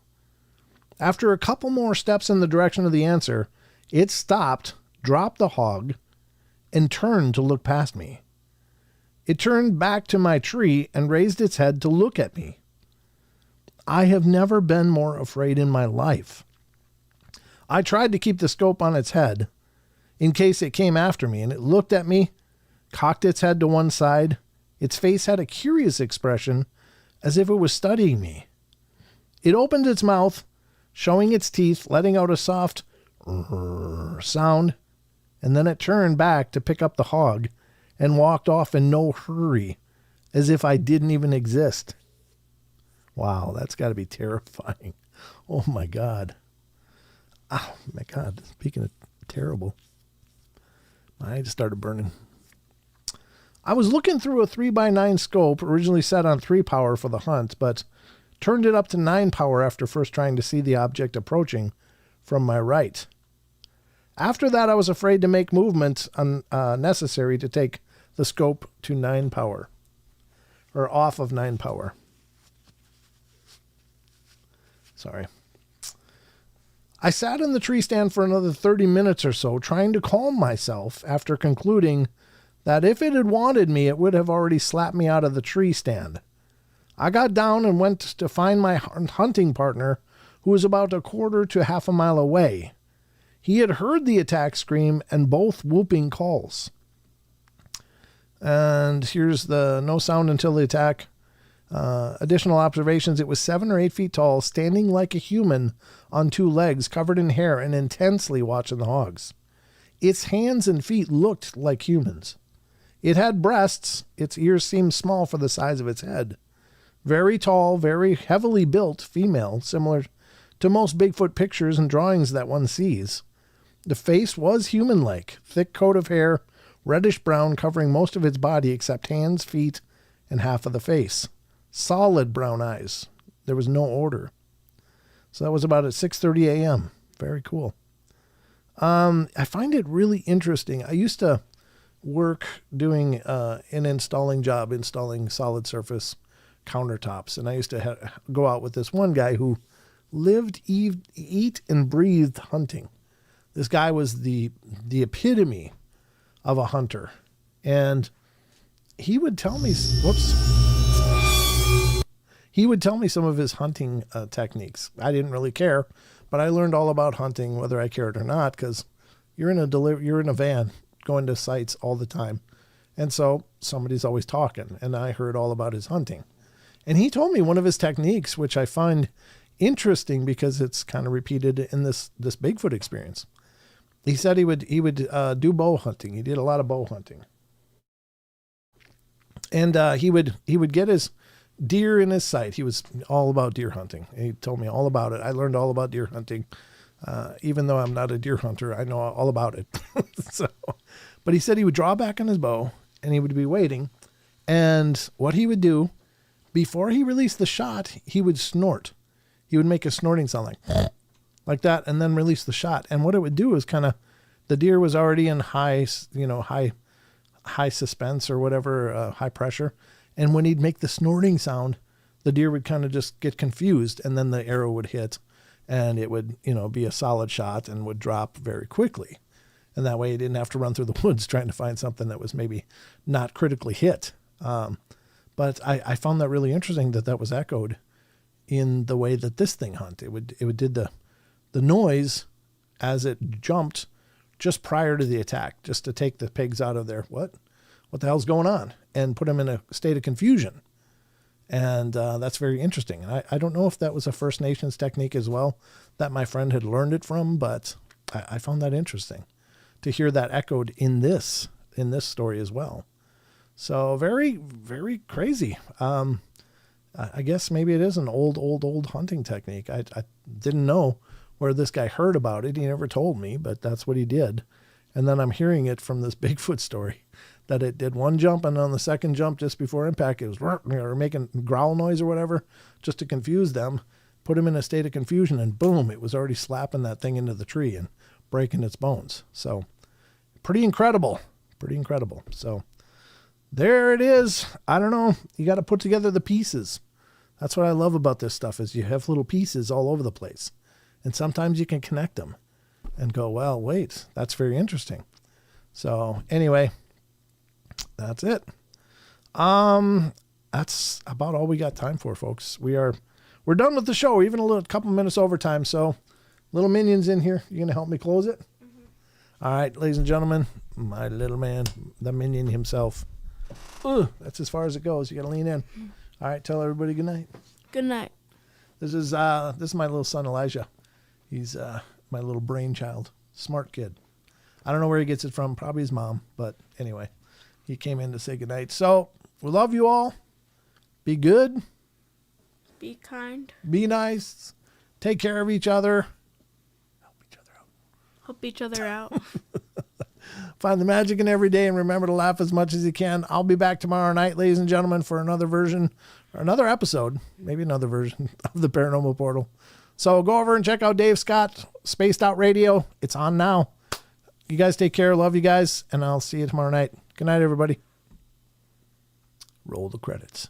S1: After a couple more steps in the direction of the answer, it stopped, dropped the hog, and turned to look past me. It turned back to my tree and raised its head to look at me. I have never been more afraid in my life. I tried to keep the scope on its head in case it came after me, and it looked at me, cocked its head to one side. Its face had a curious expression, as if it was studying me. It opened its mouth, showing its teeth, letting out a soft sound, and then it turned back to pick up the hog and walked off in no hurry, as if I didn't even exist. Wow, that's got to be terrifying. Oh, my God. Oh, my God. Speaking of terrible, my eyes started burning. I was looking through a 3x9 scope, originally set on 3 power for the hunt, but turned it up to 9 power after first trying to see the object approaching from my right. After that, I was afraid to make movement necessary to take the scope to 9 power, or off of 9 power. Sorry. I sat in the tree stand for another 30 minutes or so, trying to calm myself after concluding that if it had wanted me, it would have already slapped me out of the tree stand. I got down and went to find my hunting partner, who was about a quarter to half a mile away. He had heard the attack scream and both whooping calls. And here's the no sound until the attack. Additional observations: it was 7 or 8 feet tall, standing like a human on 2 legs, covered in hair, and intensely watching the hogs. Its hands and feet looked like humans. It had breasts. Its ears seemed small for the size of its head. Very tall, very heavily built female, similar to most Bigfoot pictures and drawings that one sees. The face was human-like, thick coat of hair, reddish-brown, covering most of its body except hands, feet, and half of the face. Solid brown eyes. There was no odor. So that was about at 6:30 a.m. Very cool. I find it really interesting. I used to work doing an installing job, installing solid surface countertops. And I used to go out with this one guy who lived, eat, and breathed hunting. This guy was the epitome of a hunter. And he would tell me, he would tell me some of his hunting techniques. I didn't really care, but I learned all about hunting, whether I cared or not, because you're in a van going to sites all the time. And so somebody's always talking, and I heard all about his hunting. And he told me one of his techniques, which I find interesting because it's kind of repeated in this Bigfoot experience. He said he would do bow hunting. He did a lot of bow hunting. And he would get his deer in his sight. He was all about deer hunting. He told me all about it. I learned all about deer hunting. Even though I'm not a deer hunter, I know all about it. But he said he would draw back on his bow and he would be waiting. And what he would do before he released the shot, he would snort. He would make a snorting sound like that, and then release the shot. And what it would do is the deer was already in high suspense or whatever, high pressure. And when he'd make the snorting sound, the deer would kind of just get confused, and then the arrow would hit, and it would, be a solid shot and would drop very quickly. And that way he didn't have to run through the woods trying to find something that was maybe not critically hit. But I found that really interesting that was echoed in the way that this thing hunted. It would did the noise as it jumped just prior to the attack, just to take the pigs out of there. What the hell's going on? And put them in a state of confusion. And that's very interesting. And I don't know if that was a First Nations technique as well that my friend had learned it from, but I found that interesting to hear that echoed in this story as well. So very, very crazy. I guess maybe it is an old hunting technique. I didn't know where this guy heard about it. He never told me, but that's what he did. And then I'm hearing it from this Bigfoot story that it did one jump, and on the second jump just before impact, it was making growl noise or whatever just to confuse them, put him in a state of confusion, and boom, it was already slapping that thing into the tree and breaking its bones. So pretty incredible. So there it is. I don't know. You got to put together the pieces. That's what I love about this stuff is you have little pieces all over the place. And sometimes you can connect them and go, well, wait, that's very interesting. So anyway, that's it. That's about all we got time for, folks. We're done with the show, even a couple minutes overtime. So little minions in here. You going to help me close it? Mm-hmm. All right, ladies and gentlemen, my little man, the minion himself. That's as far as it goes. You got to lean in. All right, tell everybody good night.
S6: Good night.
S1: This is my little son, Elijah. He's my little brainchild. Smart kid. I don't know where he gets it from. Probably his mom. But anyway, he came in to say good night. So we love you all. Be good.
S6: Be kind.
S1: Be nice. Take care of each other.
S6: Help each other out.
S1: Find the magic in every day and remember to laugh as much as you can. I'll be back tomorrow night, ladies and gentlemen, for another episode, maybe another version of the Paranormal Portal. So go over and check out Dave Scott, Spaced Out Radio. It's on now. You guys take care. Love you guys. And I'll see you tomorrow night. Good night, everybody. Roll the credits.